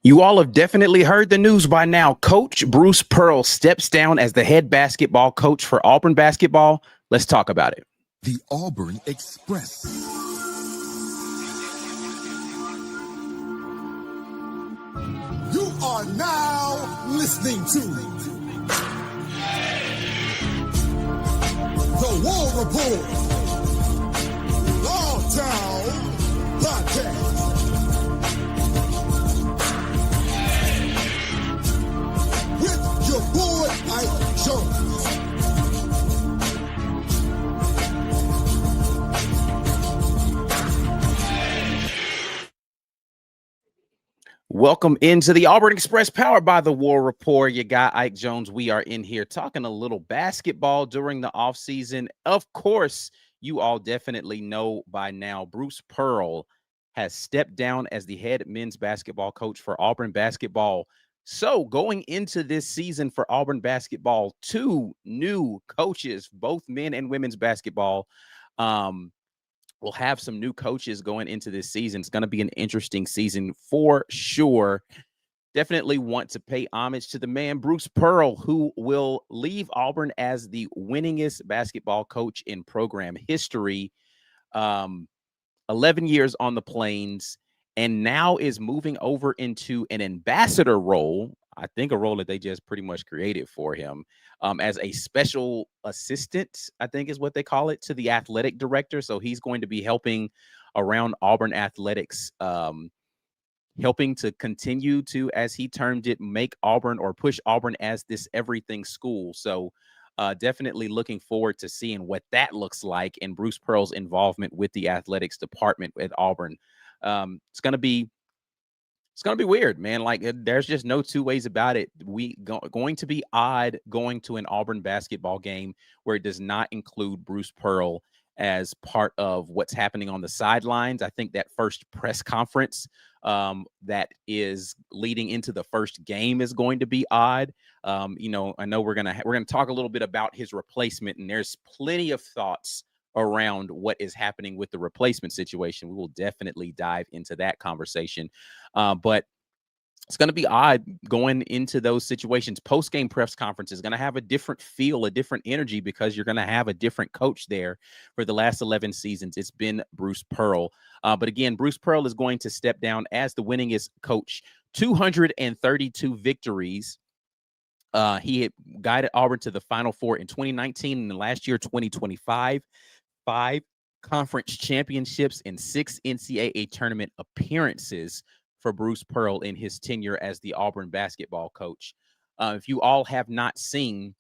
You all have definitely heard the news by now. Coach Bruce Pearl steps down as the head basketball coach for Auburn basketball. Let's talk about it. The Auburn Express. You are now listening to The War Report, Longtown Podcast. With your boy Ike Jones. Welcome into the Auburn Express, powered by the War Report. Your guy, Ike Jones. We are in here talking a little basketball during the offseason. Of course, you all definitely know by now, Bruce Pearl has stepped down as the head men's basketball coach for Auburn basketball. So going into this season for Auburn basketball, two new coaches, both men and women's basketball. We'll have some new coaches going into this season. It's going to be an interesting season for sure. Definitely want to pay homage to the man, Bruce Pearl, who will leave Auburn as the winningest basketball coach in program history. 11 years on the Plains, and now is moving over into an ambassador role. I think a role that they just pretty much created for him as a special assistant, I think is what they call it, to the athletic director. So he's going to be helping around Auburn athletics, helping to continue to, as he termed it, make Auburn or push Auburn as this everything school. So definitely looking forward to seeing what that looks like and Bruce Pearl's involvement with the athletics department at Auburn. It's going to be weird, man. Like, there's just no two ways about it. Going to be odd going to an Auburn basketball game where it does not include Bruce Pearl as part of what's happening on the sidelines. I think that first press conference that is leading into the first game is going to be odd. I know we're gonna talk a little bit about his replacement, and there's plenty of thoughts around what is happening with the replacement situation. We will definitely dive into that conversation. But it's going to be odd going into those situations. Post-game press conference is going to have a different feel, a different energy, because you're going to have a different coach there. For the last 11 seasons, it's been Bruce Pearl. But again, Bruce Pearl is going to step down as the winningest coach, 232 victories. He had guided Auburn to the Final Four in 2019, and last year, 2025, 5 conference championships and 6 NCAA tournament appearances for Bruce Pearl in his tenure as the Auburn basketball coach. If you all have not seen,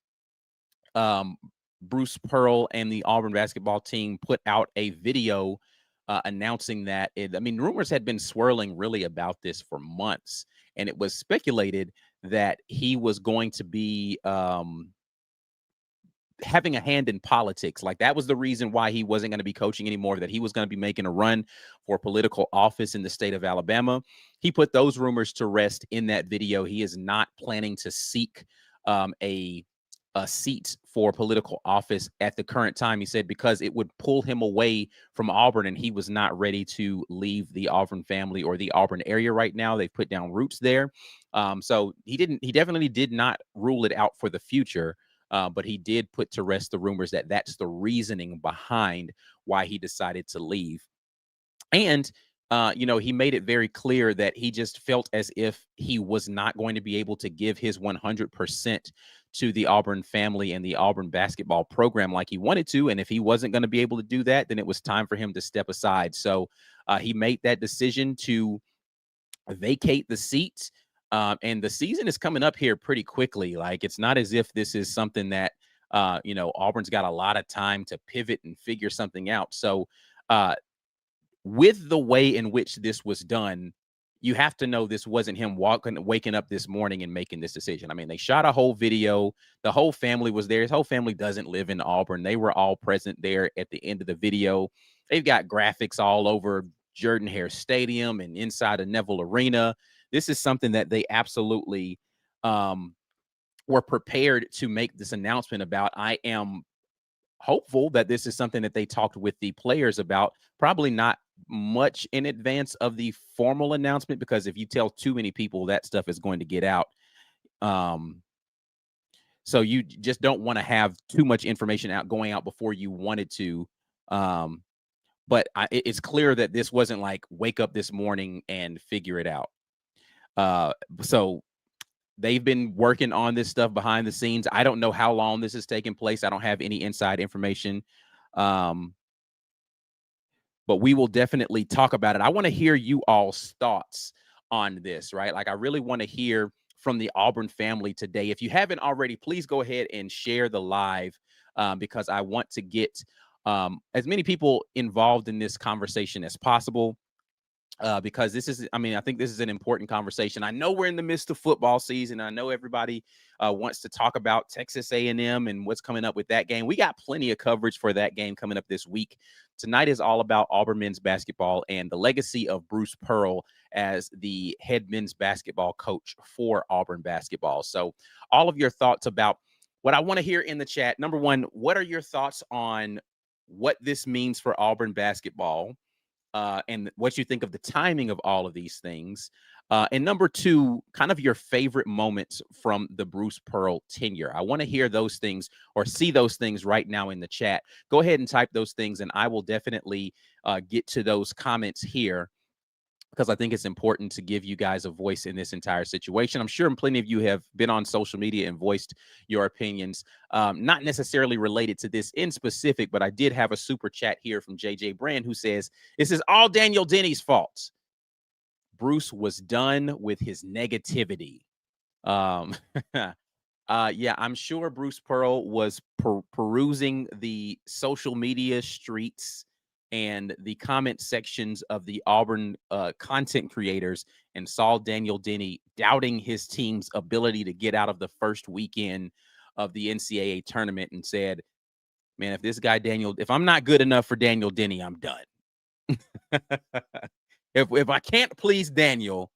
Bruce Pearl and the Auburn basketball team put out a video announcing that rumors had been swirling really about this for months, and it was speculated that he was going to be having a hand in politics. Like, that was the reason why he wasn't going to be coaching anymore, that he was going to be making a run for political office in the state of Alabama. He put those rumors to rest in that video. He is not planning to seek a seat for political office at the current time, he said, because it would pull him away from Auburn, and he was not ready to leave the Auburn family or the Auburn area right now. They've put down roots there. So he definitely did not rule it out for the future. But he did put to rest the rumors that that's the reasoning behind why he decided to leave. And, he made it very clear that he just felt as if he was not going to be able to give his 100% to the Auburn family and the Auburn basketball program like he wanted to. And if he wasn't going to be able to do that, then it was time for him to step aside. So he made that decision to vacate the seat. And the season is coming up here pretty quickly. Like, it's not as if this is something that, Auburn's got a lot of time to pivot and figure something out. So with the way in which this was done, you have to know this wasn't him waking up this morning and making this decision. I mean, they shot a whole video. The whole family was there. His whole family doesn't live in Auburn. They were all present there at the end of the video. They've got graphics all over Jordan-Hare Stadium and inside of Neville Arena. This is something that they absolutely were prepared to make this announcement about. I am hopeful that this is something that they talked with the players about, probably not much in advance of the formal announcement, because if you tell too many people, that stuff is going to get out. Um, so you just don't want to have too much information going out before you wanted to. Um, but it's clear that this wasn't like wake up this morning and figure it out. So they've been working on this stuff behind the scenes. I don't know how long this is taking place. I don't have any inside information. But we will definitely talk about it. I want to hear you all's thoughts on this, right? Like, I really want to hear from the Auburn family today. If you haven't already, please go ahead and share the live, because I want to get as many people involved in this conversation as possible. Because this is, I mean, I think this is an important conversation. I know we're in the midst of football season. I know everybody wants to talk about Texas A&M and what's coming up with that game. We got plenty of coverage for that game coming up this week. Tonight is all about Auburn men's basketball and the legacy of Bruce Pearl as the head men's basketball coach for Auburn basketball. So all of your thoughts about what I want to hear in the chat. Number one, what are your thoughts on what this means for Auburn basketball? And what you think of the timing of all of these things. And number two, kind of your favorite moments from the Bruce Pearl tenure. I want to hear those things or see those things right now in the chat. Go ahead and type those things, and I will definitely get to those comments here, because I think it's important to give you guys a voice in this entire situation. I'm sure plenty of you have been on social media and voiced your opinions, not necessarily related to this in specific, but I did have a super chat here from JJ Brand who says, this is all Daniel Denny's fault. Bruce was done with his negativity. Yeah, I'm sure Bruce Pearl was perusing the social media streets and the comment sections of the Auburn content creators and saw Daniel Denny doubting his team's ability to get out of the first weekend of the NCAA tournament and said, man, if this guy if I'm not good enough for Daniel Denny, I'm done. if I can't please Daniel,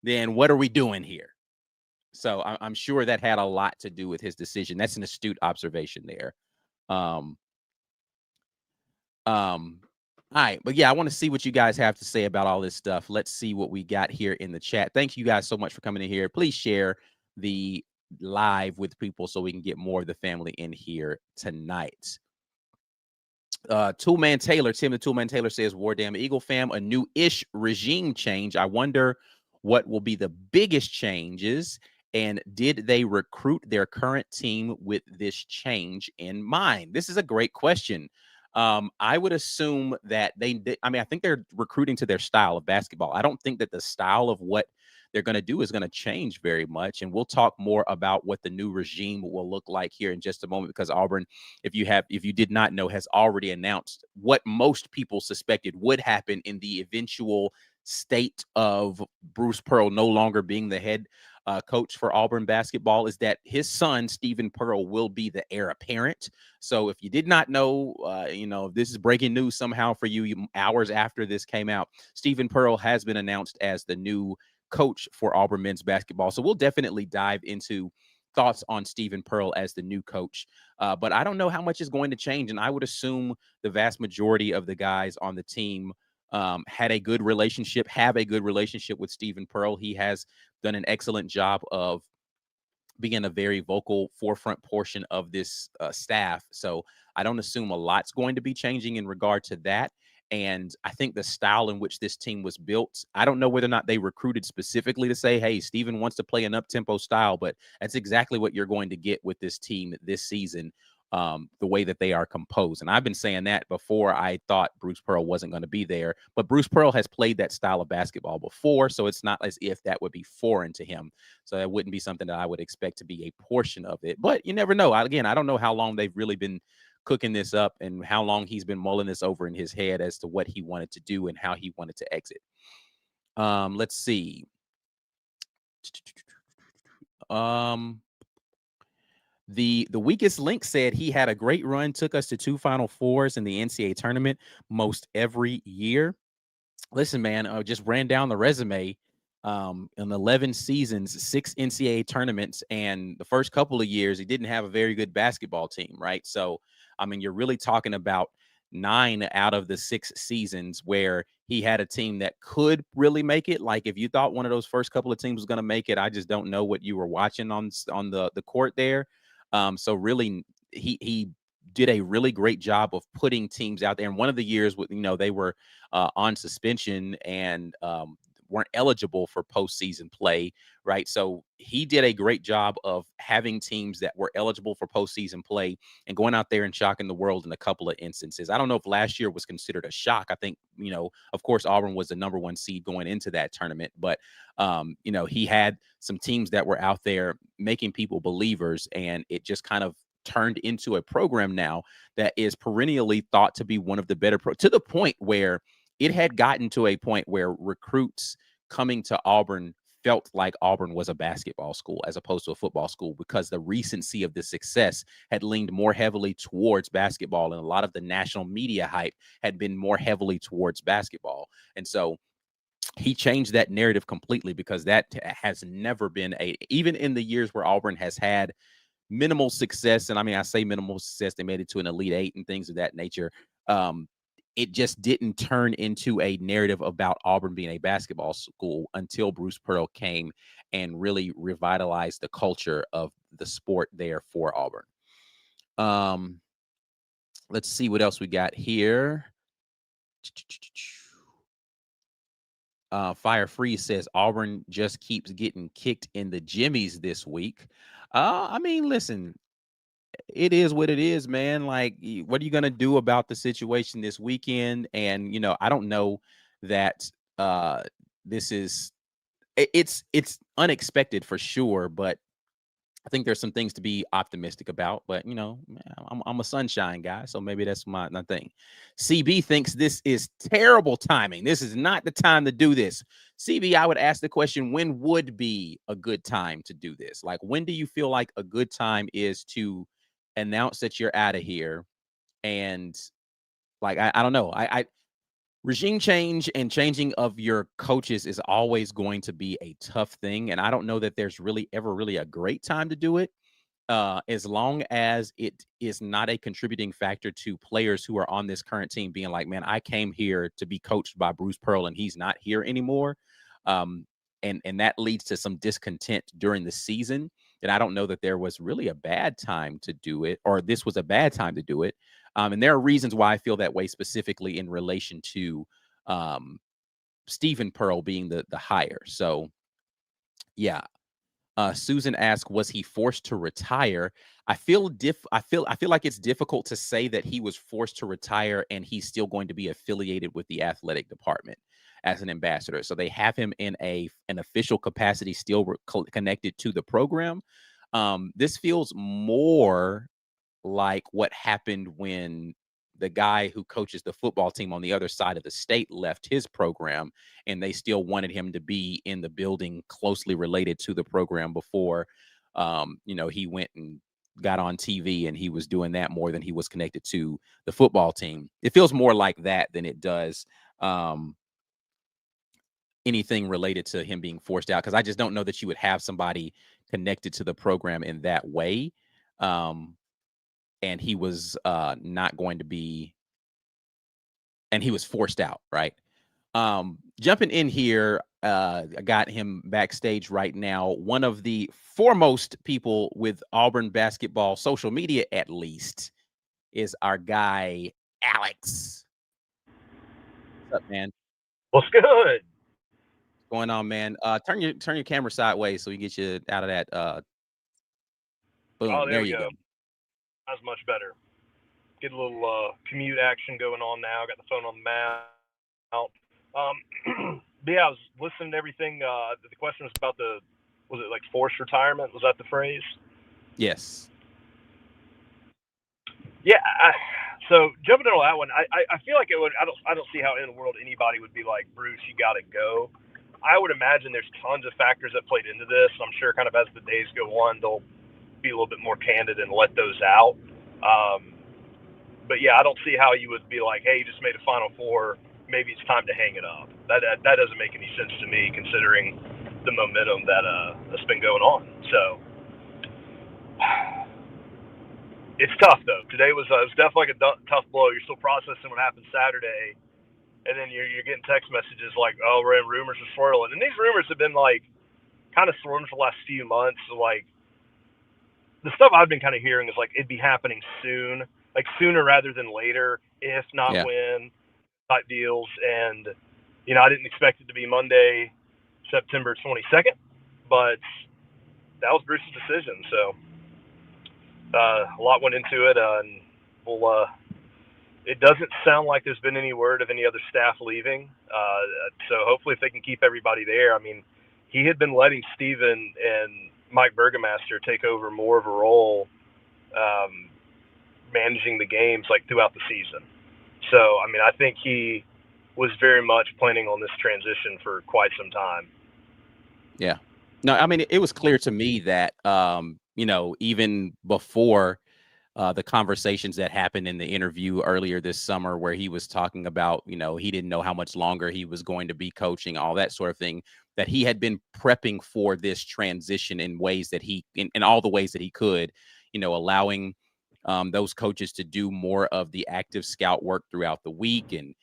then what are we doing here? So I'm sure that had a lot to do with his decision. That's an astute observation there. All right, but yeah, I want to see what you guys have to say about all this stuff. Let's see what we got here in the chat. Thank you guys so much for coming in here. Please share the live with people so we can get more of the family in here tonight. Toolman Taylor, Tim the Toolman Taylor says, War Damn Eagle fam, a new-ish regime change. I wonder what will be the biggest changes, and did they recruit their current team with this change in mind? This is a great question. I would assume that I think they're recruiting to their style of basketball. I don't think that the style of what they're going to do is going to change very much. And we'll talk more about what the new regime will look like here in just a moment, because Auburn, if you did not know, has already announced what most people suspected would happen in the eventual state of Bruce Pearl no longer being the head coach for Auburn basketball, is that his son, Stephen Pearl, will be the heir apparent. So if you did not know, this is breaking news somehow for you hours after this came out, Stephen Pearl has been announced as the new coach for Auburn men's basketball. So we'll definitely dive into thoughts on Stephen Pearl as the new coach. But I don't know how much is going to change. And I would assume the vast majority of the guys on the team have a good relationship with Stephen Pearl. He has done an excellent job of being a very vocal forefront portion of this staff. So I don't assume a lot's going to be changing in regard to that. And I think the style in which this team was built, I don't know whether or not they recruited specifically to say, hey, Stephen wants to play an up-tempo style, but that's exactly what you're going to get with this team this season. The way that they are composed. And I've been saying that before I thought Bruce Pearl wasn't going to be there, but Bruce Pearl has played that style of basketball before, so it's not as if that would be foreign to him. So that wouldn't be something that I would expect to be a portion of it, but you never know. Again, I don't know how long they've really been cooking this up and how long he's been mulling this over in his head as to what he wanted to do and how he wanted to exit. Let's see. The weakest link said he had a great run, took us to 2 Final Fours in the NCAA tournament most every year. Listen, man, just ran down the resume. In 11 seasons, 6 NCAA tournaments, and the first couple of years he didn't have a very good basketball team, right? So, I mean, you're really talking about 9 out of the 6 seasons where he had a team that could really make it. Like if you thought one of those first couple of teams was going to make it, I just don't know what you were watching on the court there. So really, he did a really great job of putting teams out there. And one of the years, with they were on suspension and weren't eligible for postseason play, right? So he did a great job of having teams that were eligible for postseason play and going out there and shocking the world in a couple of instances. I don't know if last year was considered a shock. I think, of course, Auburn was the number 1 seed going into that tournament, but he had some teams that were out there making people believers, and it just kind of turned into a program now that is perennially thought to be one of the better to the point where it had gotten to a point where recruits coming to Auburn felt like Auburn was a basketball school as opposed to a football school, because the recency of the success had leaned more heavily towards basketball, and a lot of the national media hype had been more heavily towards basketball. And so he changed that narrative completely, because that has never been even in the years where Auburn has had minimal success. And I mean, I say minimal success, they made it to an Elite Eight and things of that nature. It just didn't turn into a narrative about Auburn being a basketball school until Bruce Pearl came and really revitalized the culture of the sport there for Auburn. Let's see what else we got here. Fire Freeze says Auburn just keeps getting kicked in the jimmies this week. I mean, listen, it is what it is, man. Like, what are you going to do about the situation this weekend? And, I don't know that this is it's unexpected for sure, but I think there's some things to be optimistic about. But, I'm a sunshine guy, so maybe that's my thing. CB thinks this is terrible timing. This is not the time to do this. CB, I would ask the question, when would be a good time to do this? Like, when do you feel like a good time is to announce that you're out of here? And like, I don't know. I regime change and changing of your coaches is always going to be a tough thing. And I don't know that there's really ever really a great time to do it. As long as it is not a contributing factor to players who are on this current team being like, man, I came here to be coached by Bruce Pearl and he's not here anymore. And that leads to some discontent during the season. And I don't know that there was really a bad time to do it, or this was a bad time to do it. And there are reasons why I feel that way, specifically in relation to Stephen Pearl being the hire. So, yeah. Susan asked, was he forced to retire? I feel like it's difficult to say that he was forced to retire and he's still going to be affiliated with the athletic department as an ambassador. So they have him in an official capacity, still connected to the program. This feels more like what happened when the guy who coaches the football team on the other side of the state left his program, and they still wanted him to be in the building closely related to the program before, he went and got on TV, and he was doing that more than he was connected to the football team. It feels more like that than it does anything related to him being forced out, because I just don't know that you would have somebody connected to the program in that way. And he was not going to be, and he was forced out, right? Jumping in here, I got him backstage right now. One of the foremost people with Auburn basketball social media, at least, is our guy, Alex. What's up, man? What's good? What's going on, man? Turn your camera sideways so we get you out of that. Boom, there you go. That's much better. Get a little commute action going on now. Got the phone on the mount. But yeah, I was listening to everything. The question was about was it like forced retirement? Was that the phrase? Yes. Yeah. So jumping into that one, I feel like it would. I don't see how in the world anybody would be like, Bruce, you got to go. I would imagine there's tons of factors that played into this. I'm sure kind of as the days go on, they'll be a little bit more candid and let those out. But yeah, I don't see how you would be like, hey, you just made a Final Four, maybe it's time to hang it up. That doesn't make any sense to me, considering the momentum that's been going on. So It's tough though. Today was it was definitely like a tough blow. You're still processing what happened Saturday, and then you're getting text messages like, "Oh, we're in rumors are swirling," and these rumors have been like kind of swirling for the last few months. So like the stuff I've been kind of hearing is like it'd be happening soon, like sooner rather than later, if not Yeah. when type deals. And I didn't expect it to be Monday, September 22nd, but that was Bruce's decision. So a lot went into it, and we'll. It doesn't sound like there's been any word of any other staff leaving. So hopefully, if they can keep everybody there. I mean, he had been letting Steven and Mike Burgomaster take over more of a role, managing the games like throughout the season. So, I mean, I think he was very much planning on this transition for quite some time. Yeah. No, I mean, it was clear to me that, even before the conversations that happened in the interview earlier this summer, where he was talking about, he didn't know how much longer he was going to be coaching, all that sort of thing, that he had been prepping for this transition in ways that in all the ways that he could, allowing those coaches to do more of the active scout work throughout the week. And,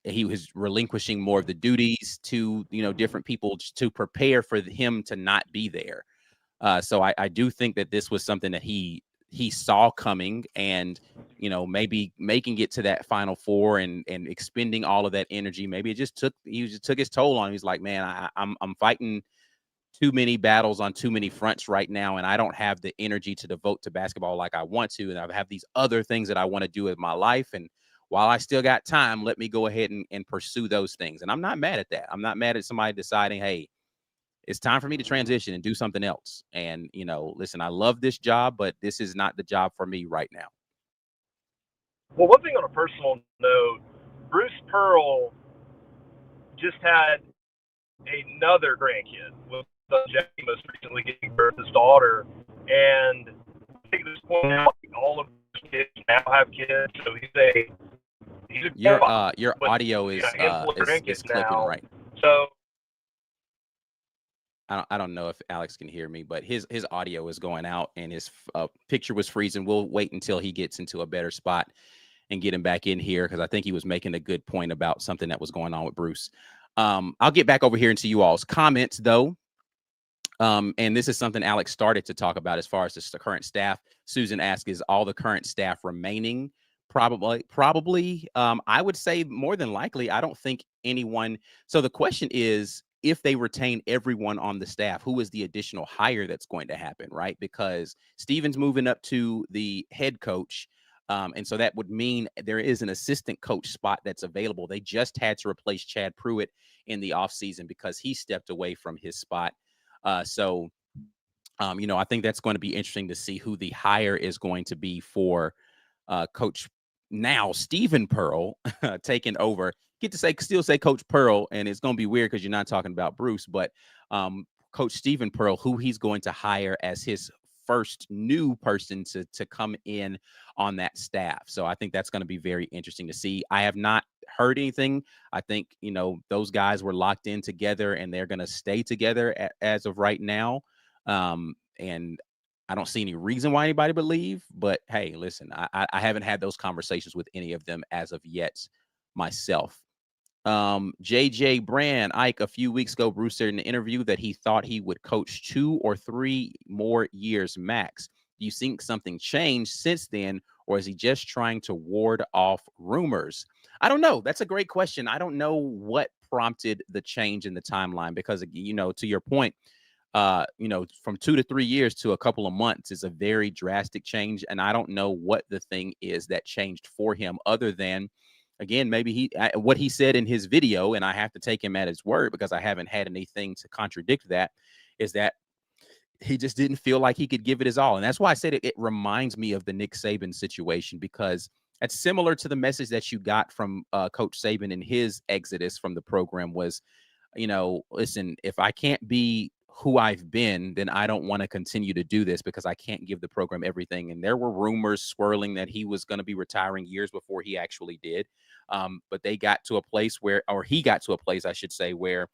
he was relinquishing more of the duties to, different people to prepare for him to not be there. So I do think that this was something that he saw coming, and maybe making it to that Final Four and expending all of that energy. Maybe he just took his toll on him. He's like, man, I'm fighting too many battles on too many fronts right now, and I don't have the energy to devote to basketball like I want to, and I have these other things that I want to do with my life. And while I still got time, let me go ahead and pursue those things. And I'm not mad at that. I'm not mad at somebody deciding, hey, it's time for me to transition and do something else. And, listen, I love this job, but this is not the job for me right now. Well, one thing on a personal note, Bruce Pearl just had another grandkid with Jackie, most recently giving birth his daughter. And I think at this point now, all of his kids now have kids. So he's a your audio is clipping now. right. So I don't know if Alex can hear me, but his audio is going out, and his picture was freezing. We'll wait until he gets into a better spot and get him back in here, because I think he was making a good point about something that was going on with Bruce. I'll get back over here into you all's comments, though. And this is something Alex started to talk about as far as the current staff. Susan asked, is all the current staff remaining? Probably. I would say more than likely. I don't think anyone. So the question is, if they retain everyone on the staff, who is the additional hire that's going to happen, right? Because Steven's moving up to the head coach. And so that would mean there is an assistant coach spot that's available. They just had to replace Chad Pruitt in the offseason because he stepped away from his spot. I think that's going to be interesting to see who the hire is going to be for Coach now Stephen Pearl taking over. Get to still say Coach Pearl, and it's going to be weird because you're not talking about Bruce, but Coach Stephen Pearl, who he's going to hire as his first new person to come in on that staff. So I think that's going to be very interesting to see. I have not heard anything. I think, those guys were locked in together, and they're going to stay together as of right now. And I don't see any reason why anybody would leave, but hey, listen, I haven't had those conversations with any of them as of yet myself. JJ Brand, Ike, a few weeks ago, Bruce said in an interview that he thought he would coach 2 or 3 more years max. Do you think something changed since then, or is he just trying to ward off rumors? I don't know. That's a great question. I don't know what prompted the change in the timeline, because, to your point, from 2 to 3 years to a couple of months is a very drastic change. And I don't know what the thing is that changed for him, other than, again, maybe what he said in his video, and I have to take him at his word because I haven't had anything to contradict that, is that he just didn't feel like he could give it his all. And that's why I said it reminds me of the Nick Saban situation, because it's similar to the message that you got from Coach Saban in his exodus from the program was, listen, if I can't be who I've been, then I don't want to continue to do this because I can't give the program everything. And there were rumors swirling that he was going to be retiring years before he actually did. But he got to a place, I should say, where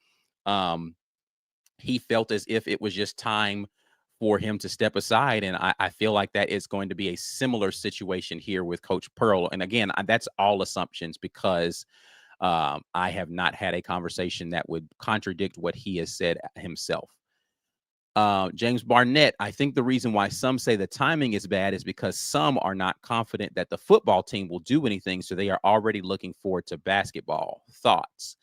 he felt as if it was just time for him to step aside. And I feel like that is going to be a similar situation here with Coach Pearl. And again, that's all assumptions because I have not had a conversation that would contradict what he has said himself. James Barnett, I think the reason why some say the timing is bad is because some are not confident that the football team will do anything. So they are already looking forward to basketball. Thoughts?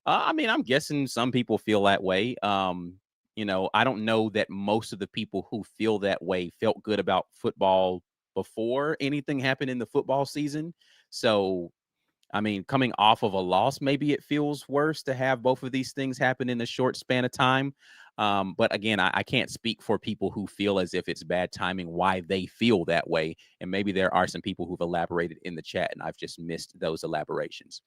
I mean, I'm guessing some people feel that way. I don't know that most of the people who feel that way felt good about football before anything happened in the football season. So, I mean, coming off of a loss, maybe it feels worse to have both of these things happen in a short span of time. But again, I can't speak for people who feel as if it's bad timing, why they feel that way. And maybe there are some people who've elaborated in the chat and I've just missed those elaborations.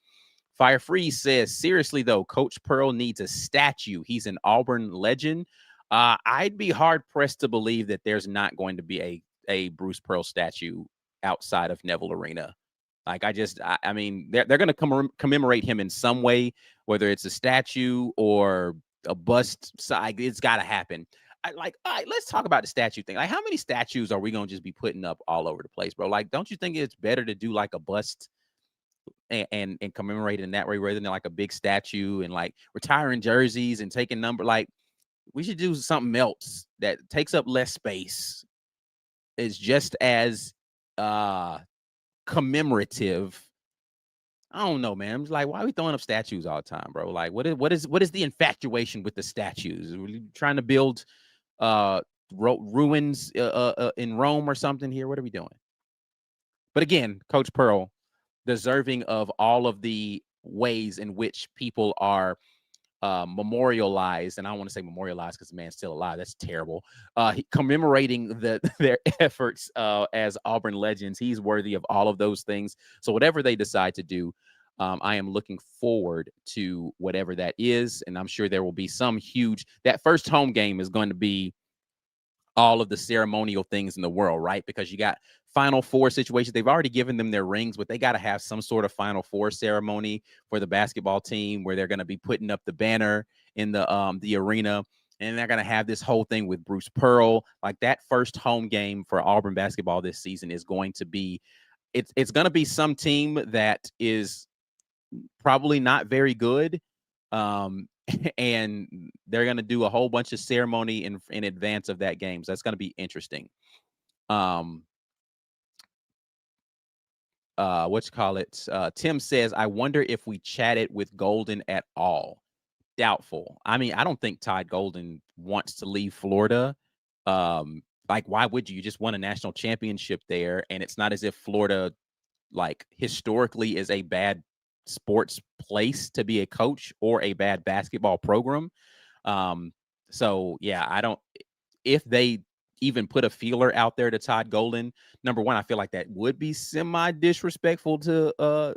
Fire Freeze says, seriously, though, Coach Pearl needs a statue. He's an Auburn legend. I'd be hard pressed to believe that there's not going to be a Bruce Pearl statue outside of Neville Arena. Like, I mean, they're going to commemorate him in some way, whether it's a statue or a bust side. It's got to happen. All right, let's talk about the statue thing. Like, how many statues are we going to just be putting up all over the place, bro? Like, don't you think it's better to do like a bust and commemorate in that way rather than like a big statue and like retiring jerseys and taking number? Like, we should do something else that takes up less space. It's just as commemorative. I don't know, man. I'm just like, why are we throwing up statues all the time, bro? Like, what is the infatuation with the statues? Are we trying to build ruins in Rome or something here? What are we doing? But again, Coach Pearl, deserving of all of the ways in which people are memorialized, and I don't want to say memorialized because the man's still alive. That's terrible. Commemorating their efforts as Auburn legends. He's worthy of all of those things. So whatever they decide to do, I am looking forward to whatever that is, and I'm sure there will be some huge. That first home game is going to be all of the ceremonial things in the world, right? Because you got Final Four situations. They've already given them their rings, but they got to have some sort of Final Four ceremony for the basketball team where they're going to be putting up the banner in the arena. And they're going to have this whole thing with Bruce Pearl. Like, that first home game for Auburn basketball this season is going to be, it's going to be some team that is probably not very good. And they're going to do a whole bunch of ceremony in advance of that game. So that's going to be interesting. Tim says, I wonder if we chatted with Golden at all. Doubtful. I mean, I don't think Todd Golden wants to leave Florida. Like, why would you? You just won a national championship there. And it's not as if Florida, like, historically is a bad sports place to be a coach or a bad basketball program. So yeah, if they even put a feeler out there to Todd Golden, number one, I feel like that would be semi disrespectful to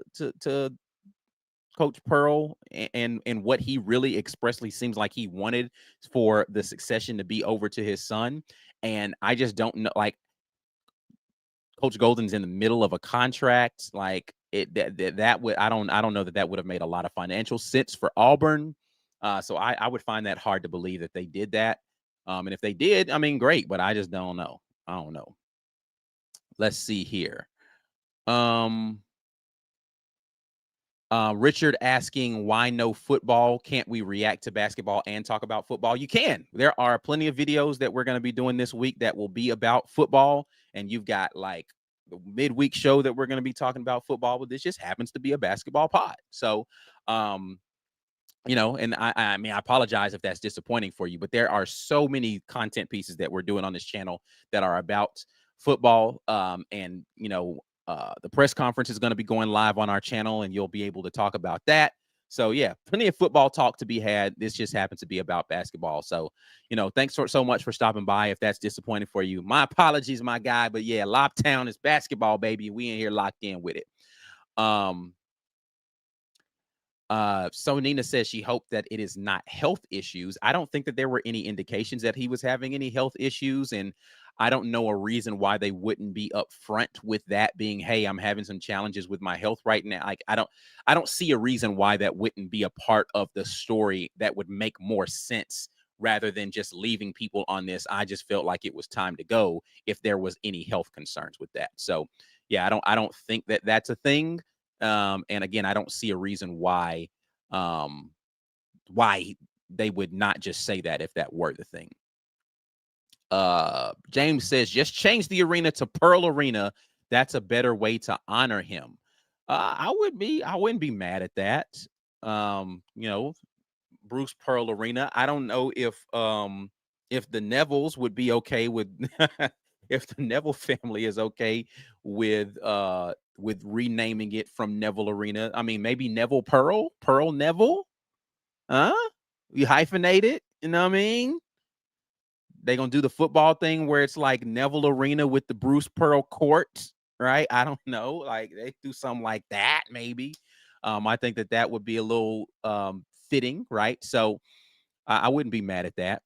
Coach Pearl and what he really expressly seems like he wanted for the succession to be over to his son. And I just don't know, like, Coach Golden's in the middle of a contract. Like, that would, I don't know that would have made a lot of financial sense for Auburn. So I would find that hard to believe that they did that. And if they did, I mean, great, but I just don't know. I don't know. Let's see here. Richard asking, why no football? Can't we react to basketball and talk about football? You can. There are plenty of videos that we're going to be doing this week that will be about football. And you've got like the midweek show that we're going to be talking about football, but this just happens to be a basketball pod. So, and I mean, I apologize if that's disappointing for you, but there are so many content pieces that we're doing on this channel that are about football. The press conference is going to be going live on our channel, and you'll be able to talk about that. So yeah, plenty of football talk to be had. This just happens to be about basketball. So, thanks so much for stopping by. If that's disappointing for you, my apologies, my guy. But yeah, Lobtown is basketball, baby. We in here locked in with it. So Nina says she hoped that it is not health issues. I don't think that there were any indications that he was having any health issues, and I don't know a reason why they wouldn't be upfront with that being, hey, I'm having some challenges with my health right now. Like, I don't see a reason why that wouldn't be a part of the story that would make more sense rather than just leaving people on this. I just felt like it was time to go if there was any health concerns with that. So, yeah, I don't think that that's a thing. And again, I don't see a reason why they would not just say that if that were the thing. James says, just change the arena to Pearl Arena. That's a better way to honor him. I wouldn't be mad at that. Bruce Pearl Arena. I don't know if the Nevilles would be okay with if the Neville family is okay with renaming it from Neville Arena. I mean, maybe Neville Pearl Neville. Huh? You hyphenate it, you know what I mean? They gonna do the football thing where it's like Neville Arena with the Bruce Pearl Court, right? I don't know. Like they do something like that, maybe. I think that would be a little fitting, right? So I wouldn't be mad at that.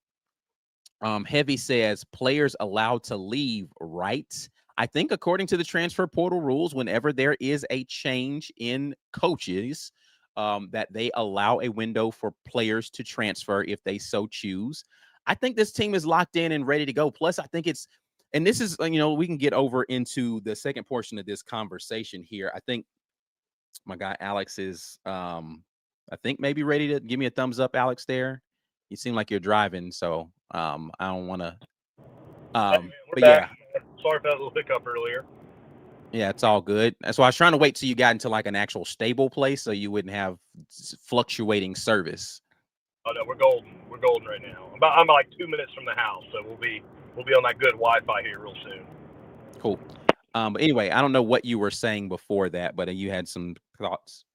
Heavy says players allowed to leave, right? I think according to the transfer portal rules, whenever there is a change in coaches, that they allow a window for players to transfer if they so choose. I think this team is locked in and ready to go. Plus, I think and this is, we can get over into the second portion of this conversation here. I think my guy Alex is, I think maybe ready to give me a thumbs up, Alex, there. You seem like you're driving, so I don't want to. But back. Yeah. Sorry for that little hiccup earlier. Yeah, it's all good. So I was trying to wait till you got into like an actual stable place so you wouldn't have fluctuating service. Oh no, we're golden. We're golden right now. I'm like 2 minutes from the house, so we'll be on that good Wi-Fi here real soon. Cool. But anyway, I don't know what you were saying before that, but you had some thoughts.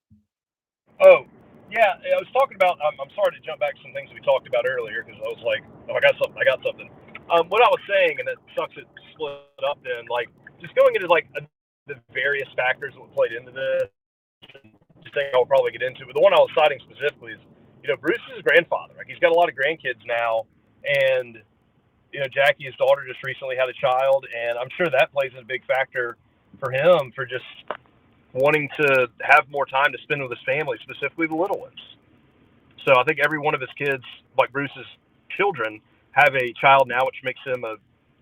Oh, yeah, I was talking about. I'm sorry to jump back to some things we talked about earlier because I was like, oh, I got something. What I was saying, and it sucks it split up. Then, like, just going into like the various factors that played into this. Just thing I'll probably get into, but the one I was citing specifically is, Bruce is his grandfather. Like, he's got a lot of grandkids now, and Jackie, his daughter, just recently had a child, and I'm sure that plays a big factor for him for just wanting to have more time to spend with his family, specifically the little ones. So I think every one of his kids, like Bruce's children, have a child now, which makes him a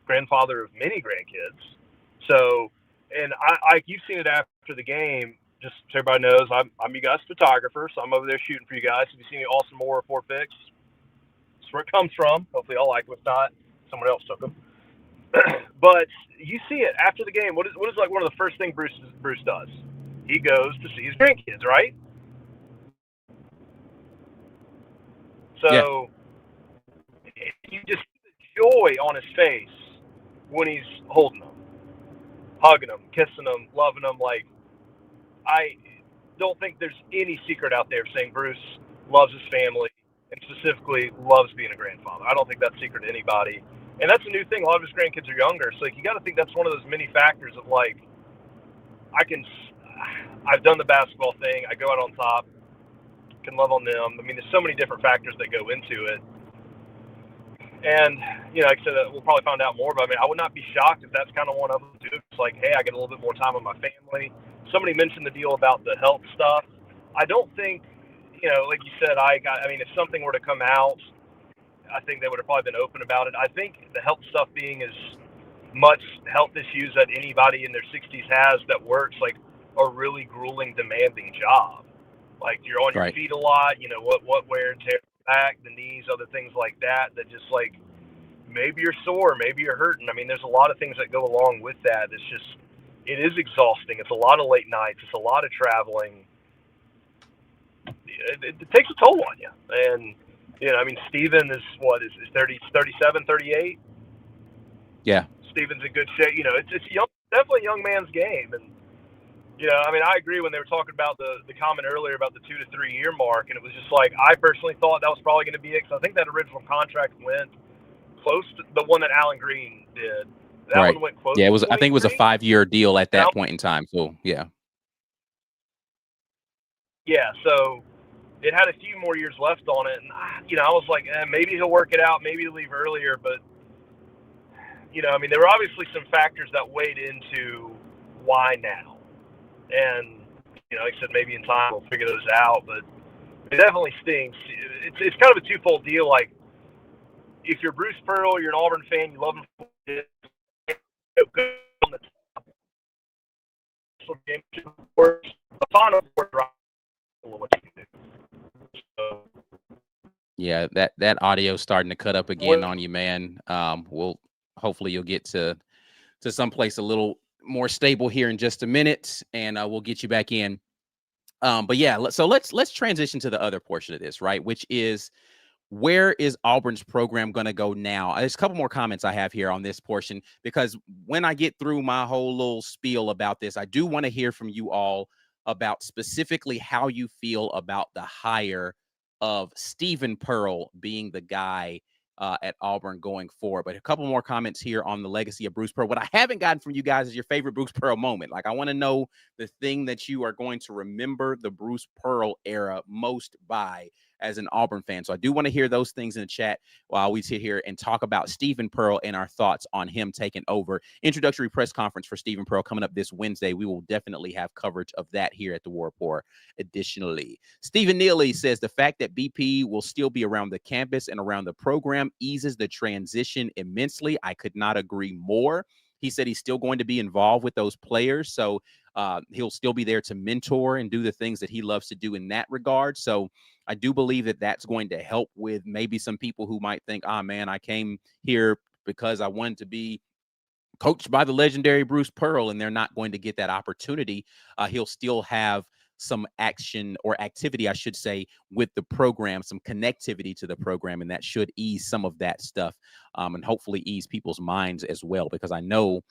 grandfather of many grandkids. So, and you've seen it after the game. Just so everybody knows, I'm you guys' photographer, so I'm over there shooting for you guys. Have you seen the Austin Moore report pics? That's where it comes from. Hopefully y'all like them. If not, someone else took them. But you see it after the game. What is like one of the first things Bruce does? He goes to see his grandkids, right? So you just see the joy on his face when he's holding them, hugging them, kissing them, loving them. Like, I don't think there's any secret out there saying Bruce loves his family and specifically loves being a grandfather. I don't think that's secret to anybody. And that's a new thing. A lot of his grandkids are younger. So you got to think that's one of those many factors of like, I've done the basketball thing. I go out on top, can love on them. I mean, there's so many different factors that go into it. And, like I said, we'll probably find out more, but I mean, I would not be shocked if that's kind of one of them too. It's like, hey, I get a little bit more time with my family. Somebody mentioned the deal about the health stuff. I don't think, like you said, I mean, if something were to come out, I think they would have probably been open about it. I think the health stuff being as much health issues that anybody in their 60s has that works like a really grueling, demanding job. Like, you're on your feet a lot, what wear and tear back, the knees, other things like that just like, maybe you're sore, maybe you're hurting. I mean, there's a lot of things that go along with that. It's just, it is exhausting. It's a lot of late nights. It's a lot of traveling. It takes a toll on you. And, I mean, Steven is 37, 38? Yeah. Steven's in good shape. It's definitely a young man's game. And, I mean, I agree when they were talking about the comment earlier about the 2 to 3 year mark. And it was just like, I personally thought that was probably going to be it. Because I think that original contract went close to the one that Alan Green did. That one went close. Yeah, I think it was a 5-year deal at that point in time. So, yeah. Yeah, so it had a few more years left on it. And, I was like, maybe he'll work it out. Maybe he'll leave earlier. But, I mean, there were obviously some factors that weighed into why now. And, like I said, maybe in time we'll figure those out. But it definitely stinks. It's kind of a twofold deal. Like, if you're Bruce Pearl, you're an Auburn fan, you love him. Good on the championship, the Final Four drive. What you can do. So, Yeah, that audio starting to cut up again on you, man. We'll hopefully you'll get to someplace a little more stable here in just a minute, and we'll get you back in. But yeah, so let's transition to the other portion of this, right? Which is, where is Auburn's program going to go now? There's a couple more comments I have here on this portion, because when I get through my whole little spiel about this, I do want to hear from you all about specifically how you feel about the hire of Stephen Pearl being the guy at Auburn going forward. But a couple more comments here on the legacy of Bruce Pearl. What I haven't gotten from you guys is your favorite Bruce Pearl moment. Like, I want to know the thing that you are going to remember the Bruce Pearl era most by as an Auburn fan. So I do want to hear those things in the chat while we sit here and talk about Stephen Pearl and our thoughts on him taking over. Introductory press conference for Stephen Pearl coming up this Wednesday. We will definitely have coverage of that here at the War Report. Additionally, Stephen Neely says the fact that BP will still be around the campus and around the program eases the transition immensely. I could not agree more. He said he's still going to be involved with those players. So he'll still be there to mentor and do the things that he loves to do in that regard. So I do believe that that's going to help with maybe some people who might think, man, I came here because I wanted to be coached by the legendary Bruce Pearl, and they're not going to get that opportunity. He'll still have some action or activity, I should say, with the program, some connectivity to the program, and that should ease some of that stuff, and hopefully ease people's minds as well, because I know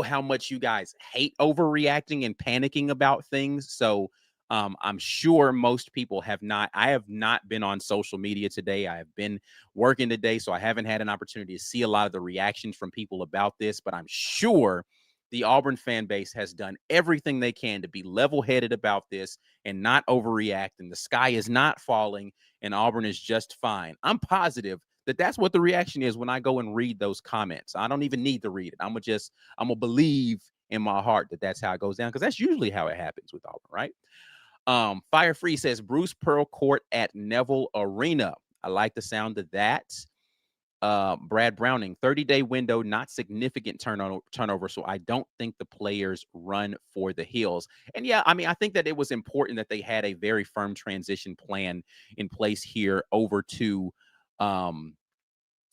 how much you guys hate overreacting and panicking about things. So I'm sure most people I have not been on social media today. I have been working today, so I haven't had an opportunity to see a lot of the reactions from people about this, but I'm sure the Auburn fan base has done everything they can to be level-headed about this and not overreact, and the sky is not falling, and Auburn is just fine. I'm positive that that's what the reaction is when I go and read those comments. I don't even need to read it. I'm going to believe in my heart that that's how it goes down, because that's usually how it happens with Auburn, right? Fire Free says Bruce Pearl court at Neville Arena. I like the sound of that. Brad Browning, 30-day window, not significant turnover, so I don't think the players run for the hills. And yeah, I mean, I think that it was important that they had a very firm transition plan in place here over to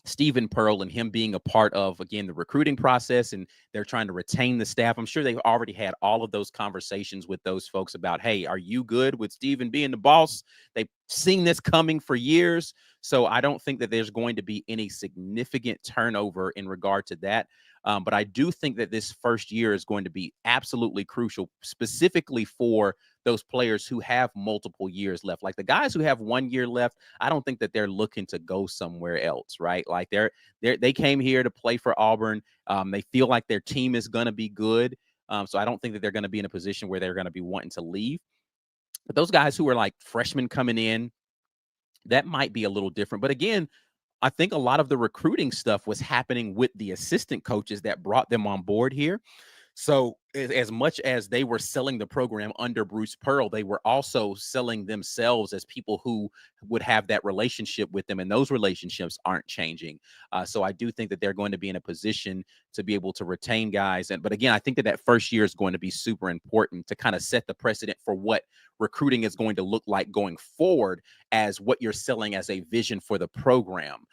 Stephen Pearl, and him being a part of, again, the recruiting process, and they're trying to retain the staff. I'm sure they've already had all of those conversations with those folks about, hey, are you good with Stephen being the boss? They've seen this coming for years. So I don't think that there's going to be any significant turnover in regard to that. But I do think that this first year is going to be absolutely crucial, specifically for those players who have multiple years left. Like the guys who have 1 year left, I don't think that they're looking to go somewhere else, right? Like they came here to play for Auburn. They feel like their team is going to be good. So I don't think that they're going to be in a position where they're going to be wanting to leave. But those guys who are like freshmen coming in, that might be a little different. But again, I think a lot of the recruiting stuff was happening with the assistant coaches that brought them on board here. So as much as they were selling the program under Bruce Pearl, they were also selling themselves as people who would have that relationship with them, and those relationships aren't changing. So I do think that they're going to be in a position to be able to retain guys. But again, I think that first year is going to be super important to kind of set the precedent for what recruiting is going to look like going forward, as what you're selling as a vision for the program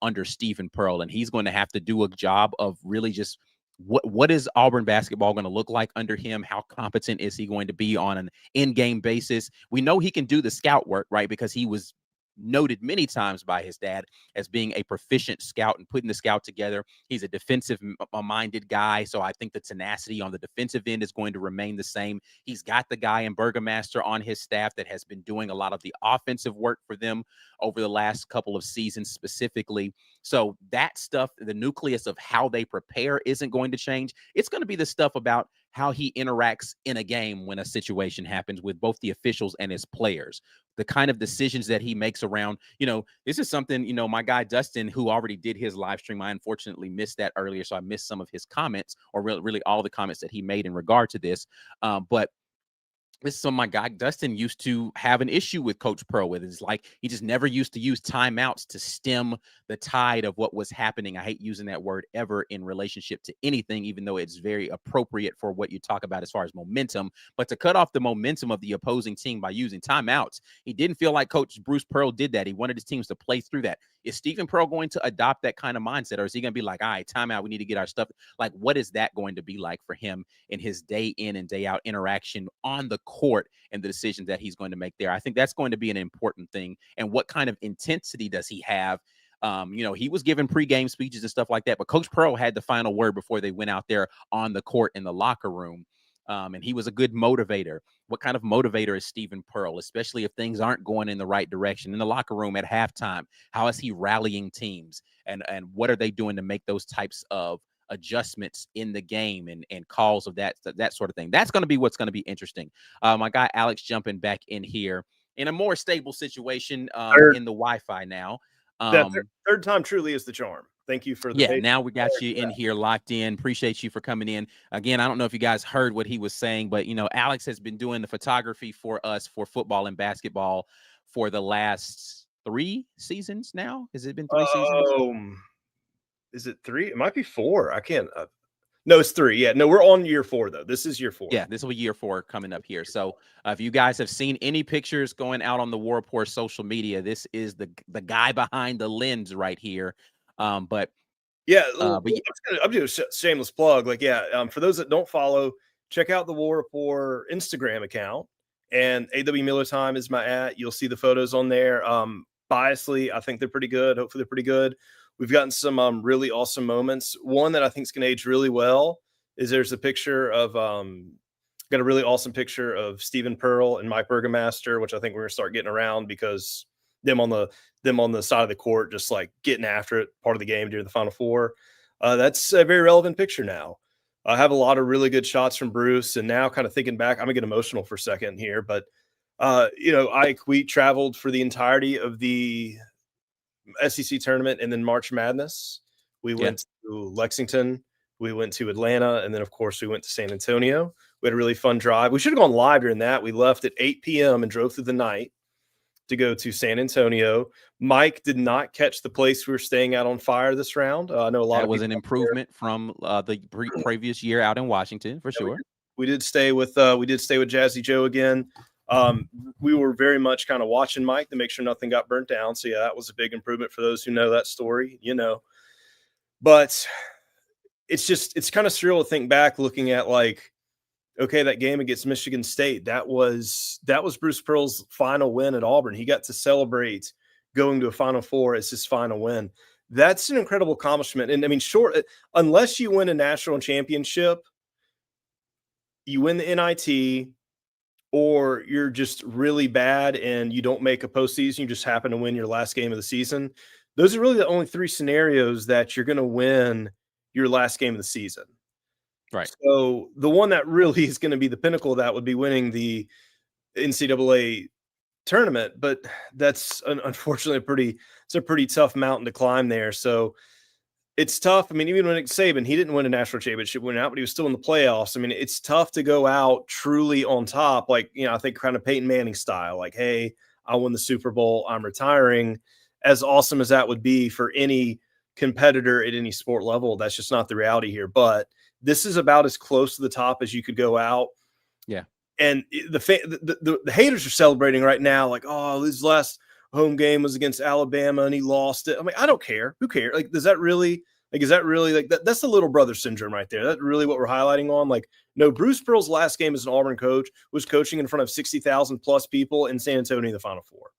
under Stephen Pearl. And he's going to have to do a job of really just what is Auburn basketball going to look like under him? How competent is he going to be on an in-game basis? We know he can do the scout work, right? Because he was noted many times by his dad as being a proficient scout and putting the scout together. He's a defensive-minded guy, so I think the tenacity on the defensive end is going to remain the same. He's got the guy in Burgermaster on his staff that has been doing a lot of the offensive work for them over the last couple of seasons specifically. So that stuff, the nucleus of how they prepare, isn't going to change. It's going to be the stuff about how he interacts in a game when a situation happens with both the officials and his players, the kind of decisions that he makes around, this is something, my guy Dustin, who already did his live stream, I unfortunately missed that earlier, so I missed some of his comments, or really all the comments that he made in regard to this. But this is something my guy Dustin used to have an issue with Coach Pearl with. It's like he just never used to use timeouts to stem the tide of what was happening. I hate using that word ever in relationship to anything, even though it's very appropriate for what you talk about as far as momentum. But to cut off the momentum of the opposing team by using timeouts, he didn't feel like Coach Bruce Pearl did that. He wanted his teams to play through that. Is Stephen Pearl going to adopt that kind of mindset, or is he going to be like, all right, timeout, we need to get our stuff? Like, what is that going to be like for him in his day in and day out interaction on the court and the decisions that he's going to make there? I think that's going to be an important thing. And what kind of intensity does he have? He was given pregame speeches and stuff like that, but Coach Pearl had the final word before they went out there on the court in the locker room. And he was a good motivator. What kind of motivator is Stephen Pearl, especially if things aren't going in the right direction in the locker room at halftime? How is he rallying teams? And what are they doing to make those types of adjustments in the game and calls of that sort of thing? That's going to be what's going to be interesting. My guy Alex jumping back in here in a more stable situation in the Wi-Fi now. That third time truly is the charm. Thank you for the yeah. Now we got you in here locked in. Appreciate you for coming in again. I don't know if you guys heard what he was saying, but Alex has been doing the photography for us for football and basketball for the last 3 seasons now. Has it been 3 seasons? Is it 3? It might be 4. I can't. No, it's 3. Yeah, no, we're on year 4 though. This is year 4. Yeah, this will be year 4 coming up here. So if you guys have seen any pictures going out on the War Report social media, this is the guy behind the lens right here. But yeah, I'm doing a shameless plug. Like, for those that don't follow, check out the War Report Instagram account, and AW Miller Time is my @ You'll see the photos on there. Biasly, I think they're pretty good. Hopefully, they're pretty good. We've gotten some really awesome moments. One that I think is going to age really well is there's a picture of got a really awesome picture of Stephen Pearl and Mike Burgomaster, which I think we're going to start getting around because them on the side of the court, just like getting after it, part of the game during the Final Four. That's a very relevant picture now. I have a lot of really good shots from Bruce, and now kind of thinking back, I'm gonna get emotional for a second here, but we traveled for the entirety of the SEC tournament and then March Madness. We went to Lexington, we went to Atlanta, and then of course we went to San Antonio. We had a really fun drive. We should have gone live during that. We left at 8 p.m. and drove through the night to go to San Antonio. Mike did not catch the place we were staying at on fire this round. I know a lot that of was an improvement from the previous year out in Washington for sure. We did stay with Jazzy Joe again. We were very much kind of watching Mike to make sure nothing got burnt down. So that was a big improvement for those who know that story, But it's kind of surreal to think back, looking at like, okay, that game against Michigan State, that was Bruce Pearl's final win at Auburn. He got to celebrate going to a Final Four as his final win. That's an incredible accomplishment. And I mean, unless you win a national championship, you win the NIT, or you're just really bad and you don't make a postseason, you just happen to win your last game of the season. Those are really the only 3 scenarios that you're going to win your last game of the season. Right. So the one that really is going to be the pinnacle of that would be winning the NCAA tournament, but that's unfortunately a pretty tough mountain to climb there. So it's tough. I mean, even when Nick Saban, he didn't win a national championship, went out, but he was still in the playoffs. I mean, it's tough to go out truly on top. Like, I think kind of Peyton Manning style, like, hey, I won the Super Bowl, I'm retiring. As awesome as that would be for any competitor at any sport level, that's just not the reality here. But this is about as close to the top as you could go out. Yeah. And the haters are celebrating right now, like, oh, his last home game was against Alabama and he lost it. I mean, I don't care. Who cares? Like, is that really like that? That's the little brother syndrome right there. That's really what we're highlighting on. Like, no, Bruce Pearl's last game as an Auburn coach was coaching in front of 60,000 plus people in San Antonio in the Final Four.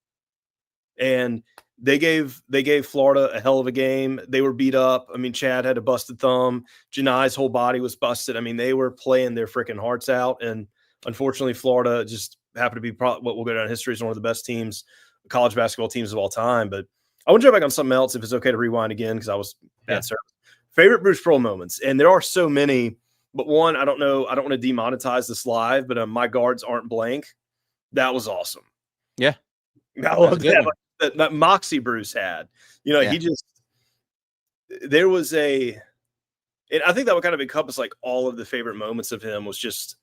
And they gave Florida a hell of a game. They were beat up. I mean, Chad had a busted thumb. Janai's whole body was busted. I mean, they were playing their freaking hearts out. And unfortunately, Florida just happened to be what will go down in history as one of the best teams, college basketball teams of all time. But I want to jump back on something else if it's okay to rewind again, because I was bad service. Favorite Bruce Pearl moments. And there are so many, but one, I don't know. I don't want to demonetize this live, but my guards aren't blank. That was awesome. Yeah. I love that. That moxie Bruce had, he just, there was and I think that would kind of encompass like all of the favorite moments of him was just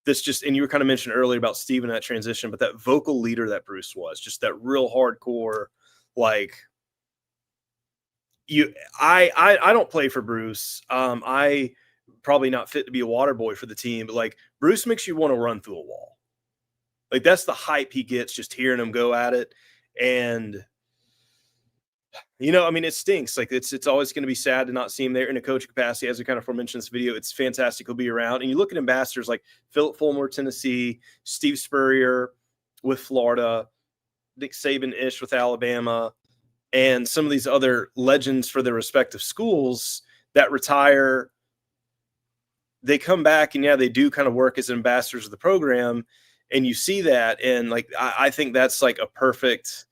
this just, and you were kind of mentioned earlier about Steven in that transition, but that vocal leader that Bruce was, just that real hardcore, like I don't play for Bruce. I probably not fit to be a water boy for the team, but like Bruce makes you want to run through a wall. Like that's the hype he gets just hearing him go at it. And I mean, it stinks. Like it's always going to be sad to not see him there in a coaching capacity. As we kind of mentioned in this video, it's fantastic he'll be around. And you look at ambassadors like Philip Fulmer, Tennessee, Steve Spurrier with Florida, Nick Saban-ish with Alabama, and some of these other legends for their respective schools that retire. They come back and they do kind of work as ambassadors of the program. And you see that. And like, I think that's like a perfect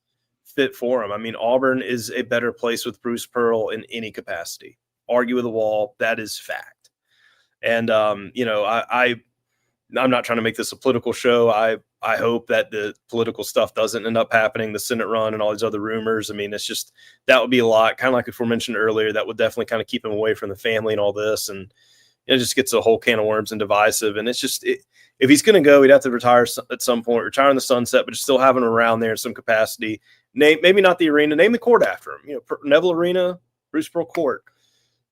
fit for him. I mean, Auburn is a better place with Bruce Pearl in any capacity. Argue with the wall. That is fact. And, I'm not trying to make this a political show. I hope that the political stuff doesn't end up happening, the Senate run and all these other rumors. I mean, it's just, that would be a lot. Kind of like if we mentioned earlier, that would definitely kind of keep him away from the family and all this. And it just gets a whole can of worms and divisive. And it's just, if he's going to go, he'd have to retire at some point, retire in the sunset, but just still having him around there in some capacity. Maybe not the arena, name the court after him, Neville Arena, Bruce Pearl Court,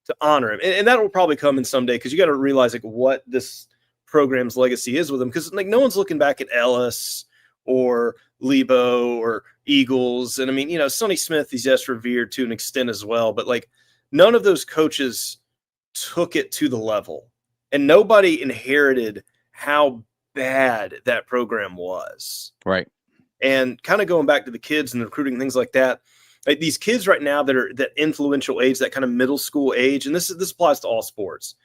to honor him. And that will probably come in someday, because you got to realize like what this program's legacy is with him. Because like no one's looking back at Ellis or Lebo or Eagles. And I mean, Sonny Smith, he's just revered to an extent as well. But like none of those coaches took it to the level, and nobody inherited how bad that program was. Right. And kind of going back to the kids and the recruiting, things like that, like these kids right now that are that influential age, that kind of middle school age, and this applies to all sports.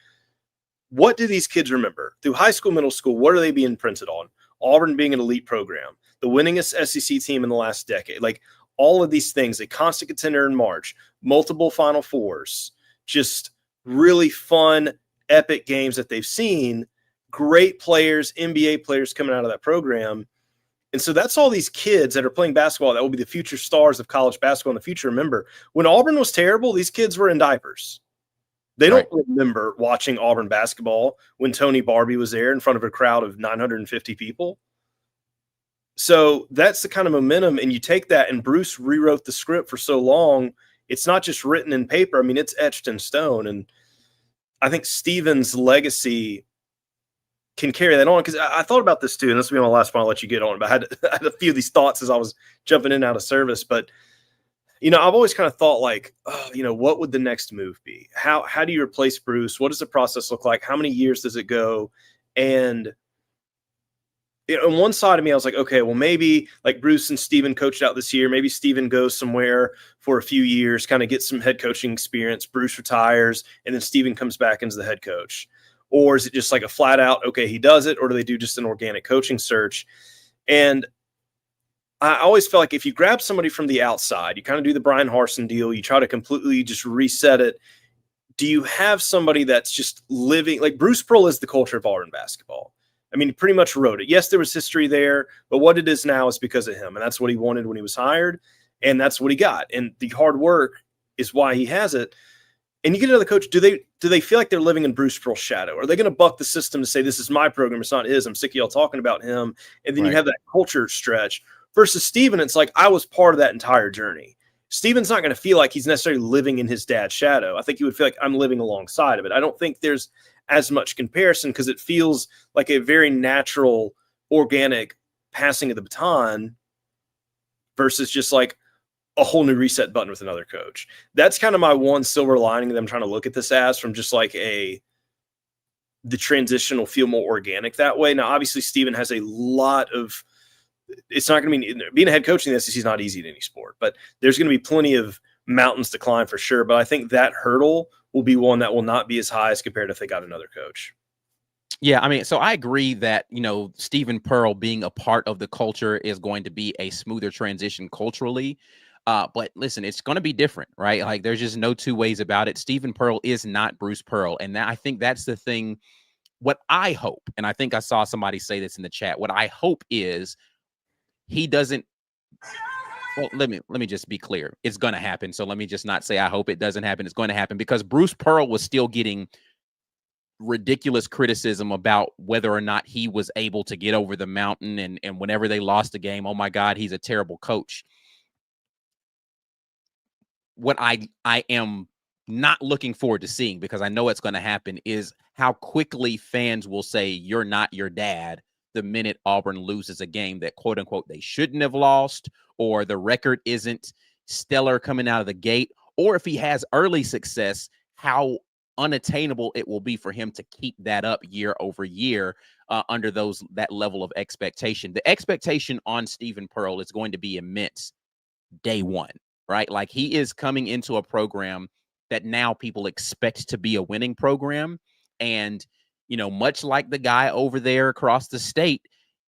What do these kids remember through high school, middle school? What are they being printed on? Auburn being an elite program, the winningest SEC team in the last decade, like all of these things, a constant contender in March, multiple Final Fours, just really fun, epic games that they've seen, great players, NBA players coming out of that program. And so that's all these kids that are playing basketball that will be the future stars of college basketball in the future. Remember, when Auburn was terrible, these kids were in diapers. They don't remember watching Auburn basketball when Tony Barbie was there in front of a crowd of 950 people. So that's the kind of momentum. And you take that, and Bruce rewrote the script for so long. It's not just written in paper. I mean, it's etched in stone. And I think Steven's legacy can carry that on, because I thought about this too, and this will be my last point. I'll let you get on, but I had a few of these thoughts as I was jumping in and out of service. But I've always kind of thought like, what would the next move be? How do you replace Bruce? What does the process look like? How many years does it go? And on one side of me, I was like, okay, well, maybe like Bruce and Steven coached out this year. Maybe Steven goes somewhere for a few years, kind of gets some head coaching experience. Bruce retires, and then Steven comes back as the head coach. Or is it just like a flat out, okay, he does it? Or do they do just an organic coaching search? And I always felt like if you grab somebody from the outside, you kind of do the Brian Harsin deal, you try to completely just reset it. Do you have somebody that's just living? Like Bruce Pearl is the culture of Auburn basketball. I mean, he pretty much wrote it. Yes, there was history there, but what it is now is because of him. And that's what he wanted when he was hired. And that's what he got. And the hard work is why he has it. And you get another coach, do they feel like they're living in Bruce Pearl's shadow? Are they going to buck the system to say, this is my program, it's not his, I'm sick of y'all talking about him? And then you have that culture stretch. Versus Steven, it's like, I was part of that entire journey. Steven's not going to feel like he's necessarily living in his dad's shadow. I think he would feel like I'm living alongside of it. I don't think there's as much comparison, because it feels like a very natural, organic passing of the baton versus just like a whole new reset button with another coach. That's kind of my one silver lining that I'm trying to look at this as, from just like the transition will feel more organic that way. Now, obviously, Steven has a lot of, it's not going to be, being a head coach in the SEC is not easy in any sport, but there's going to be plenty of mountains to climb for sure. But I think that hurdle will be one that will not be as high as compared to if they got another coach. Yeah, I mean, so I agree that, Steven Pearl being a part of the culture is going to be a smoother transition culturally. But listen, it's going to be different, right? Like there's just no two ways about it. Steven Pearl is not Bruce Pearl. And I think that's the thing. What I hope, and I think I saw somebody say this in the chat, what I hope is he doesn't, well, let me just be clear. It's going to happen. So let me just not say I hope it doesn't happen. It's going to happen, because Bruce Pearl was still getting ridiculous criticism about whether or not he was able to get over the mountain, and whenever they lost a game, oh my God, he's a terrible coach. What I am not looking forward to seeing, because I know it's going to happen, is how quickly fans will say you're not your dad the minute Auburn loses a game that, quote unquote, they shouldn't have lost, or the record isn't stellar coming out of the gate, or if he has early success, how unattainable it will be for him to keep that up year over year under that level of expectation. The expectation on Stephen Pearl is going to be immense day one, right? Like, he is coming into a program that now people expect to be a winning program. And, you know, much like the guy over there across the state,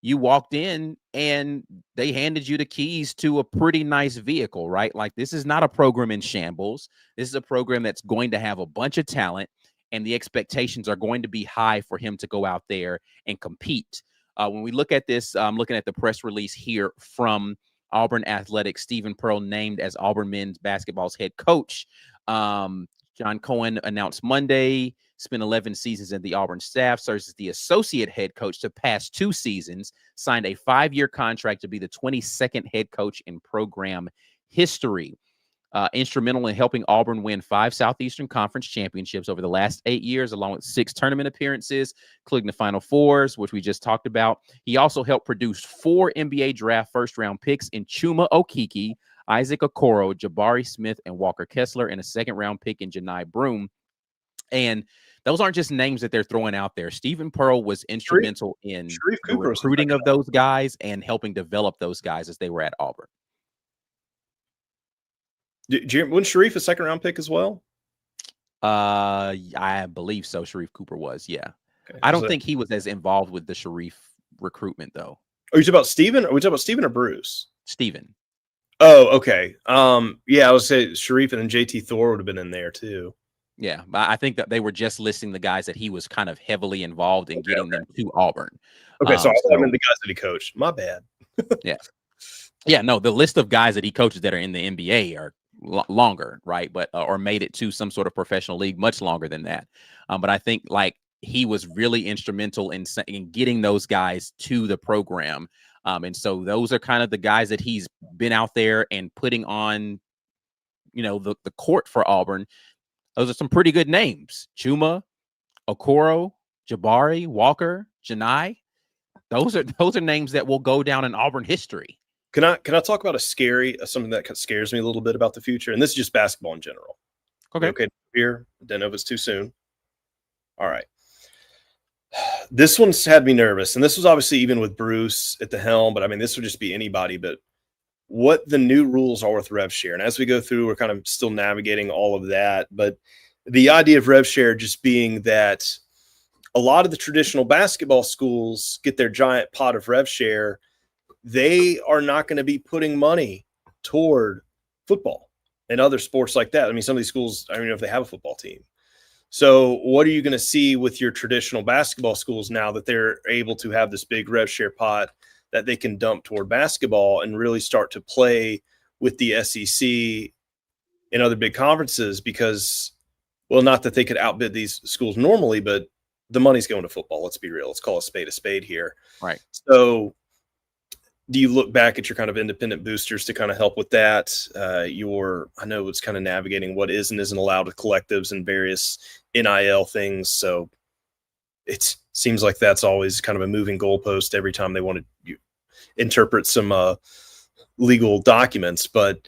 you walked in and they handed you the keys to a pretty nice vehicle, right? Like, this is not a program in shambles. This is a program that's going to have a bunch of talent, and the expectations are going to be high for him to go out there and compete. When we look at this, I'm looking at the press release here from Auburn Athletics. Stephen Pearl named as Auburn men's basketball's head coach. John Cohen announced Monday, spent 11 seasons in the Auburn staff, serves as the associate head coach the past 2 seasons, signed a 5-year contract to be the 22nd head coach in program history. Instrumental in helping Auburn win 5 Southeastern Conference championships over the last 8 years, along with 6 tournament appearances, including the Final Fours, which we just talked about. He also helped produce 4 NBA draft first-round picks in Chuma Okeke, Isaac Okoro, Jabari Smith, and Walker Kessler, and a second-round pick in Janai Broome. And those aren't just names that they're throwing out there. Stephen Pearl was instrumental in the recruiting of those guys and helping develop those guys as they were at Auburn. Wasn't Sharif a second-round pick as well? I believe so. Sharif Cooper was, yeah. Okay. I don't think he was as involved with the Sharif recruitment, though. Are you talking about Steven? Are we talking about Steven or Bruce? Steven. Oh, okay. Yeah, I would say Sharif and then JT Thor would have been in there too. Yeah, but I think that they were just listing the guys that he was kind of heavily involved in getting them to Auburn. Okay, so I meant the guys that he coached. My bad. Yeah. Yeah, no, the list of guys that he coaches that are in the NBA are longer, right? But or made it to some sort of professional league much longer than that. But I think like he was really instrumental in getting those guys to the program. And so those are kind of the guys that he's been out there and putting on, you know, the court for Auburn. Those are some pretty good names. Chuma, Okoro, Jabari, Walker, Janai. Those are names that will go down in Auburn history. Can I talk about something that scares me a little bit about the future? And this is just basketball in general. Okay. Here, don't know if it's too soon. All right. This one's had me nervous, and this was obviously even with Bruce at the helm, but I mean, this would just be anybody. But what the new rules are with rev share, and as we go through, we're kind of still navigating all of that. But the idea of rev share just being that a lot of the traditional basketball schools get their giant pot of rev share. They are not going to be putting money toward football and other sports like that. I mean, some of these schools, I don't even know if they have a football team. So what are you going to see with your traditional basketball schools now that they're able to have this big rev share pot that they can dump toward basketball and really start to play with the SEC and other big conferences? Because, well, not that they could outbid these schools normally, but the money's going to football. Let's be real. Let's call a spade here. Right. So do you look back at your kind of independent boosters to kind of help with that? I know it's kind of navigating what is and isn't allowed with collectives and various NIL things. So it seems like that's always kind of a moving goalpost every time they want to interpret some legal documents. But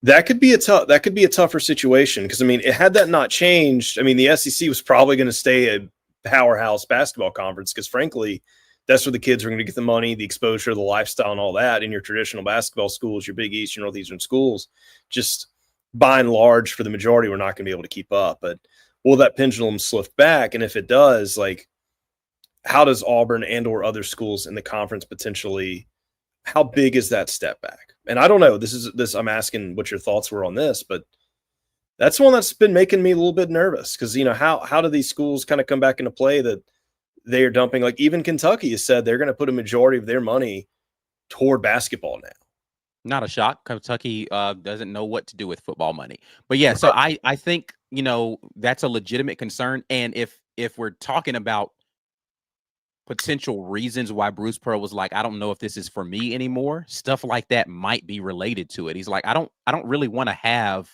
that could be a tougher situation, because I mean, had that not changed, I mean, the SEC was probably going to stay a powerhouse basketball conference, because frankly, that's where the kids are going to get the money, the exposure, the lifestyle, and all that. In your traditional basketball schools, your Big East, your Northeastern schools, just by and large, for the majority, we're not going to be able to keep up. But will that pendulum slip back? And if it does, like, how does Auburn and or other schools in the conference potentially, how big is that step back? And I don't know. I'm asking what your thoughts were on this, but that's one that's been making me a little bit nervous, because, you know, how do these schools kind of come back into play that they are dumping? Like, even Kentucky has said they're going to put a majority of their money toward basketball now. Not a shock. Kentucky doesn't know what to do with football money. But yeah, so I think, you know, that's a legitimate concern. And if if we're talking about potential reasons why Bruce Pearl was like, I don't know if this is for me anymore, stuff like that might be related to it. He's like, I don't really want to have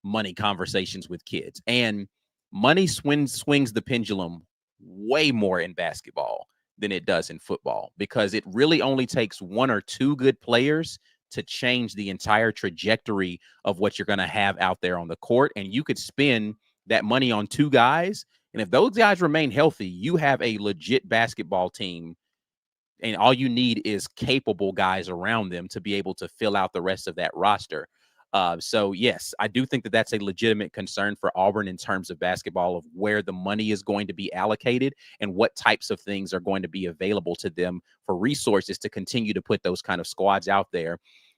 money conversations with kids. And money swings the pendulum way more in basketball than it does in football, because it really only takes one or two good players to change the entire trajectory of what you're going to have out there on the court. And you could spend that money on two guys, and if those guys remain healthy, you have a legit basketball team, and all you need is capable guys around them to be able to fill out the rest of that roster. So, yes, I do think that that's a legitimate concern for Auburn in terms of basketball, of where the money is going to be allocated and what types of things are going to be available to them for resources to continue to put those kind of squads out there.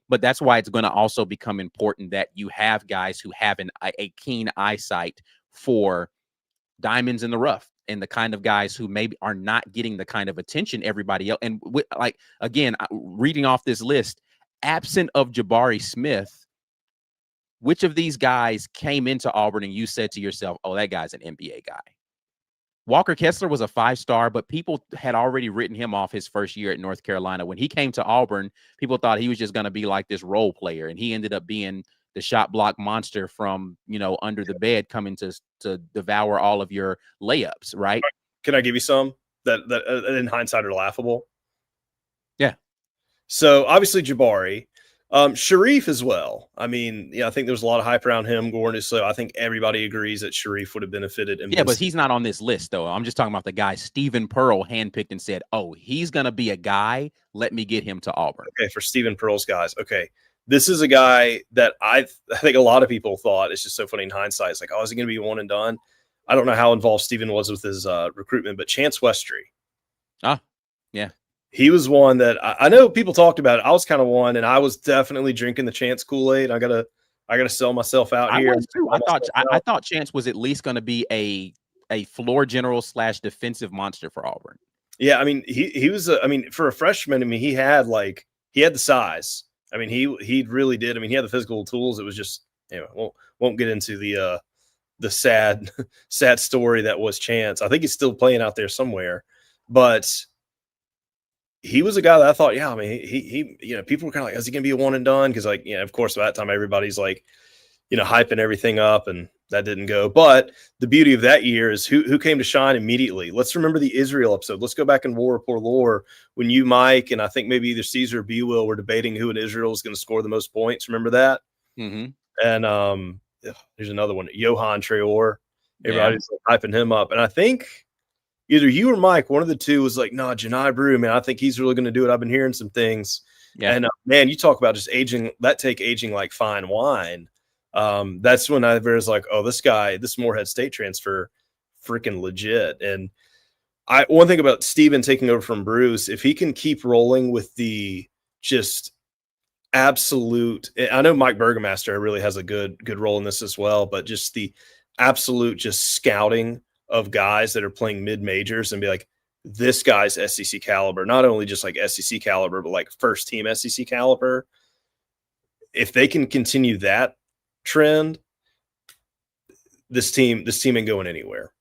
But that's why it's going to also become important that you have guys who have a keen eyesight for diamonds in the rough, and the kind of guys who maybe are not getting the kind of attention everybody else. And like, again, reading off this list, absent of Jabari Smith, which of these guys came into Auburn and you said to yourself, oh, that guy's an NBA guy? Walker Kessler was a 5-star, but people had already written him off his first year at North Carolina. When he came to Auburn, people thought he was just going to be like this role player, and he ended up being the shot block monster from, under the bed, coming to devour all of your layups, right? Can I give you some that in hindsight are laughable? Yeah. So obviously Jabari, Sharif as well. I mean, I think there's a lot of hype around him going. So I think everybody agrees that Sharif would have benefited. Yeah, but he's not on this list, though. I'm just talking about the guy Stephen Pearl handpicked and said, oh, he's going to be a guy. Let me get him to Auburn. Okay, for Stephen Pearl's guys. Okay, this is a guy that I think a lot of people thought, it's just so funny in hindsight. It's like, oh, is he going to be one and done? I don't know how involved Stephen was with his recruitment, but Chance Westry. Yeah. He was one that I know people talked about it. I was kind of one, and I was definitely drinking the Chance Kool-Aid. I gotta sell myself out here. I thought Chance was at least going to be a floor general / defensive monster for Auburn. Yeah, I mean, he was. For a freshman, I mean, he had the size. I mean, he really did. I mean, he had the physical tools. It was just, won't get into the sad story that was Chance. I think he's still playing out there somewhere, but he was a guy that I thought, yeah, I mean, he people were kind of like, is he going to be a one and done? Because of course, by that time, everybody's like, hyping everything up, and that didn't go. But the beauty of that year is who came to shine immediately. Let's remember the Israel episode. Let's go back in War Report lore when you, Mike, and I think maybe either Caesar or B. Will were debating who in Israel is going to score the most points. Remember that? Mm-hmm. And there's another one, Johan Traore. Everybody's hyping him up. And I think either you or Mike, one of the two, was like, no, Janai Brew, man, I think he's really going to do it. I've been hearing some things. Yeah. And man, you talk about just aging like fine wine. That's when I was like, oh, this Morehead State transfer, freaking legit. And one thing about Steven taking over from Bruce, if he can keep rolling with the just absolute, I know Mike Burgomaster really has a good role in this as well, but just the absolute just scouting of guys that are playing mid majors and be like, this guy's SEC caliber, not only just like SEC caliber, but like first team SEC caliber. If they can continue that trend, this team ain't going anywhere.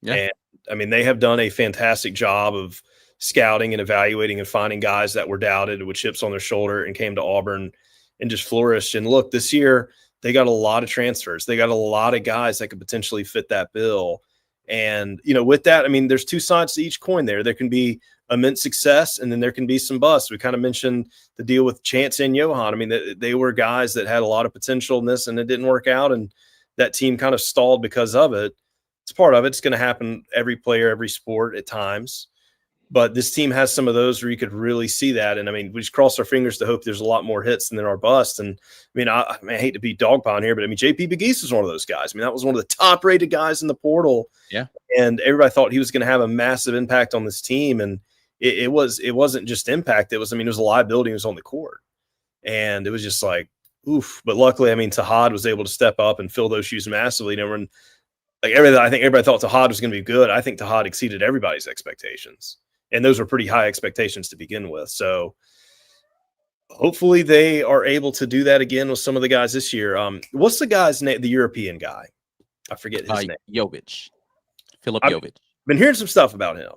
Yeah. And I mean, they have done a fantastic job of scouting and evaluating and finding guys that were doubted with chips on their shoulder and came to Auburn and just flourished. And look, this year they got a lot of transfers. They got a lot of guys that could potentially fit that bill. And, with that, I mean, there's two sides to each coin there. There can be immense success, and then there can be some busts. We kind of mentioned the deal with Chance and Johan. I mean, they were guys that had a lot of potential in this, and it didn't work out, and that team kind of stalled because of it. It's part of it. It's going to happen every player, every sport at times. But this team has some of those where you could really see that. And, I mean, we just cross our fingers to hope there's a lot more hits than there are busts. And, I hate to be dogpile here, but, JP Begees was one of those guys. I mean, that was one of the top-rated guys in the portal. Yeah. And everybody thought he was going to have a massive impact on this team. And it wasn't just impact. It was a liability. He was on the court. And it was just like, oof. But luckily, Tahad was able to step up and fill those shoes massively. I think everybody thought Tahad was going to be good. I think Tahad exceeded everybody's expectations. And those were pretty high expectations to begin with. So hopefully they are able to do that again with some of the guys this year. What's the guy's name? The European guy. I forget his name. Jovic. Philip I've Jovic. been hearing some stuff about him.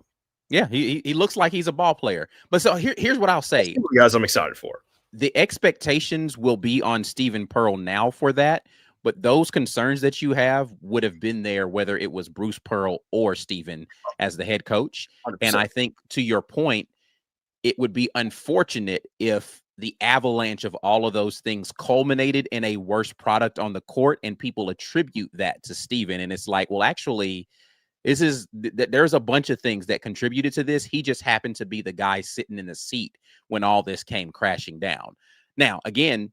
Yeah, he looks like he's a ball player. But so here's what I'll say. That's the guys I'm excited for. The expectations will be on Stephen Pearl now for that, but those concerns that you have would have been there whether it was Bruce Pearl or Stephen as the head coach. 100%. And I think, to your point, it would be unfortunate if the avalanche of all of those things culminated in a worse product on the court and people attribute that to Stephen. And it's like, well, actually, there's a bunch of things that contributed to this. He just happened to be the guy sitting in the seat when all this came crashing down. Now, again,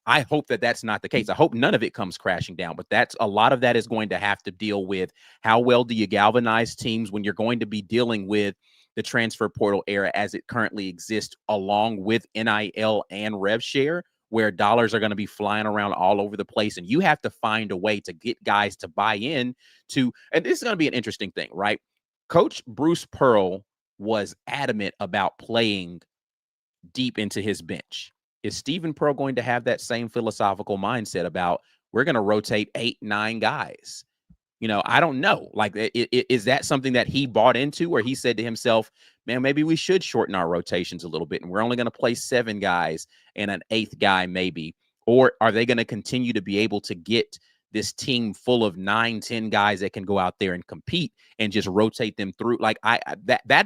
I hope that that's not the case. I hope none of it comes crashing down, but a lot of that is going to have to deal with how well do you galvanize teams when you're going to be dealing with the transfer portal era as it currently exists, along with NIL and rev share, where dollars are going to be flying around all over the place. And you have to find a way to get guys to buy in to, and this is going to be an interesting thing, right? Coach Bruce Pearl was adamant about playing deep into his bench. Is Stephen Pearl going to have that same philosophical mindset about we're going to rotate 8-9 guys? You know, I don't know. Like, is that something that he bought into, or he said to himself, man, maybe we should shorten our rotations a little bit and we're only going to play 7 guys and an 8th guy maybe? Or are they going to continue to be able to get this team full of 9-10 guys that can go out there and compete and just rotate them through? Like,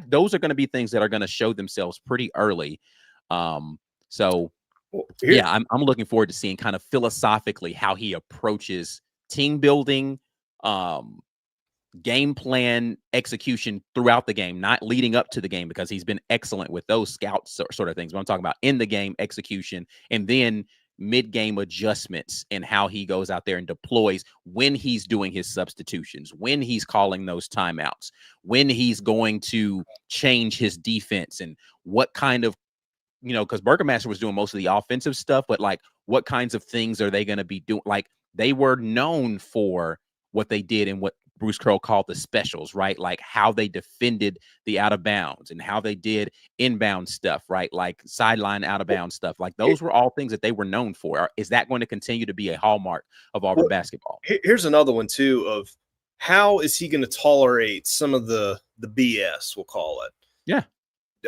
those are going to be things that are going to show themselves pretty early. Yeah, I'm looking forward to seeing kind of philosophically how he approaches team building, game plan execution throughout the game, not leading up to the game, because he's been excellent with those scouts sort of things. But I'm talking about in the game execution, and then mid-game adjustments and how he goes out there and deploys when he's doing his substitutions, when he's calling those timeouts, when he's going to change his defense, and what kind of, you know, because Burgermaster was doing most of the offensive stuff, but like what kinds of things are they going to be doing? Like, they were known for what they did and what Bruce Pearl called the specials, right? Like how they defended the out of bounds and how they did inbound stuff, right? Like sideline out of bounds stuff. Like those were all things that they were known for. Is that going to continue to be a hallmark of Auburn basketball? Here's another one too, of how is he going to tolerate some of the BS, we'll call it. Yeah.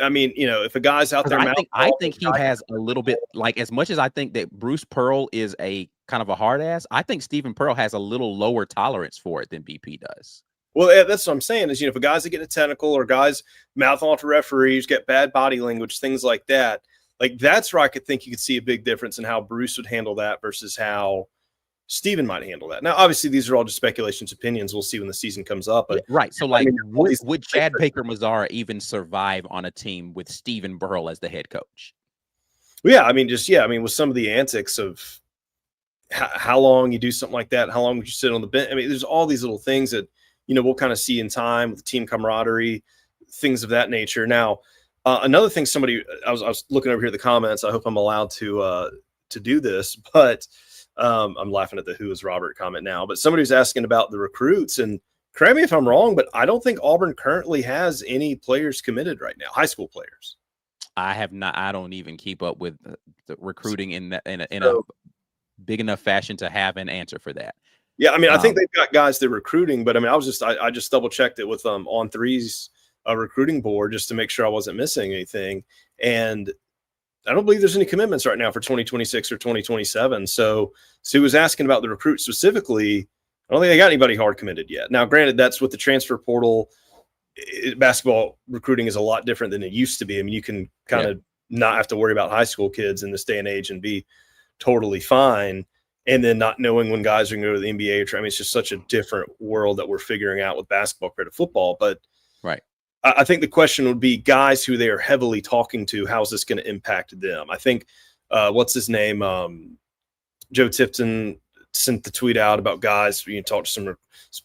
I mean, you know, if a guy's out there, I think he has a little bit, like, as much as I think that Bruce Pearl is a kind of a hard ass, I think Stephen Pearl has a little lower tolerance for it than BP does. Well, that's what I'm saying is, you know, if a guy's that get a tentacle or guys mouth on to referees, get bad body language, things like that, like that's where I could think you could see a big difference in how Bruce would handle that versus how Stephen might handle that. Now, obviously, these are all just speculations, opinions. We'll see when the season comes up. But right. So, like, would Chad Baker-Mazara even survive on a team with Stephen Pearl as the head coach? Well, yeah, I mean, with some of the antics of how long you do something like that, how long would you sit on the bench? I mean, there's all these little things that, you know, we'll kind of see in time with team camaraderie, things of that nature. Now, another thing, I was looking over here at the comments. I hope I'm allowed to do this, but I'm laughing at the "Who is Robert" comment now, but somebody was asking about the recruits, and correct me if I'm wrong, but I don't think Auburn currently has any players committed right now, high school players. I have not. I don't even keep up with the recruiting in a big enough fashion to have an answer for that. Yeah, I mean, I think they've got guys they're recruiting, but I mean, I just double checked it with On3's recruiting board just to make sure I wasn't missing anything, and I don't believe there's any commitments right now for 2026 or 2027. So Sue was asking about the recruit specifically. I don't think they got anybody hard committed yet. Now, granted, that's with the transfer portal. Basketball recruiting is a lot different than it used to be. I mean, you can kind of not have to worry about high school kids in this day and age and be totally fine. And then not knowing when guys are going to go to the NBA. I mean, it's just such a different world that we're figuring out with basketball compared to football. But right. I think the question would be guys who they are heavily talking to, how's this going to impact them? I think, what's his name? Joe Tipton sent the tweet out about guys, you talk to some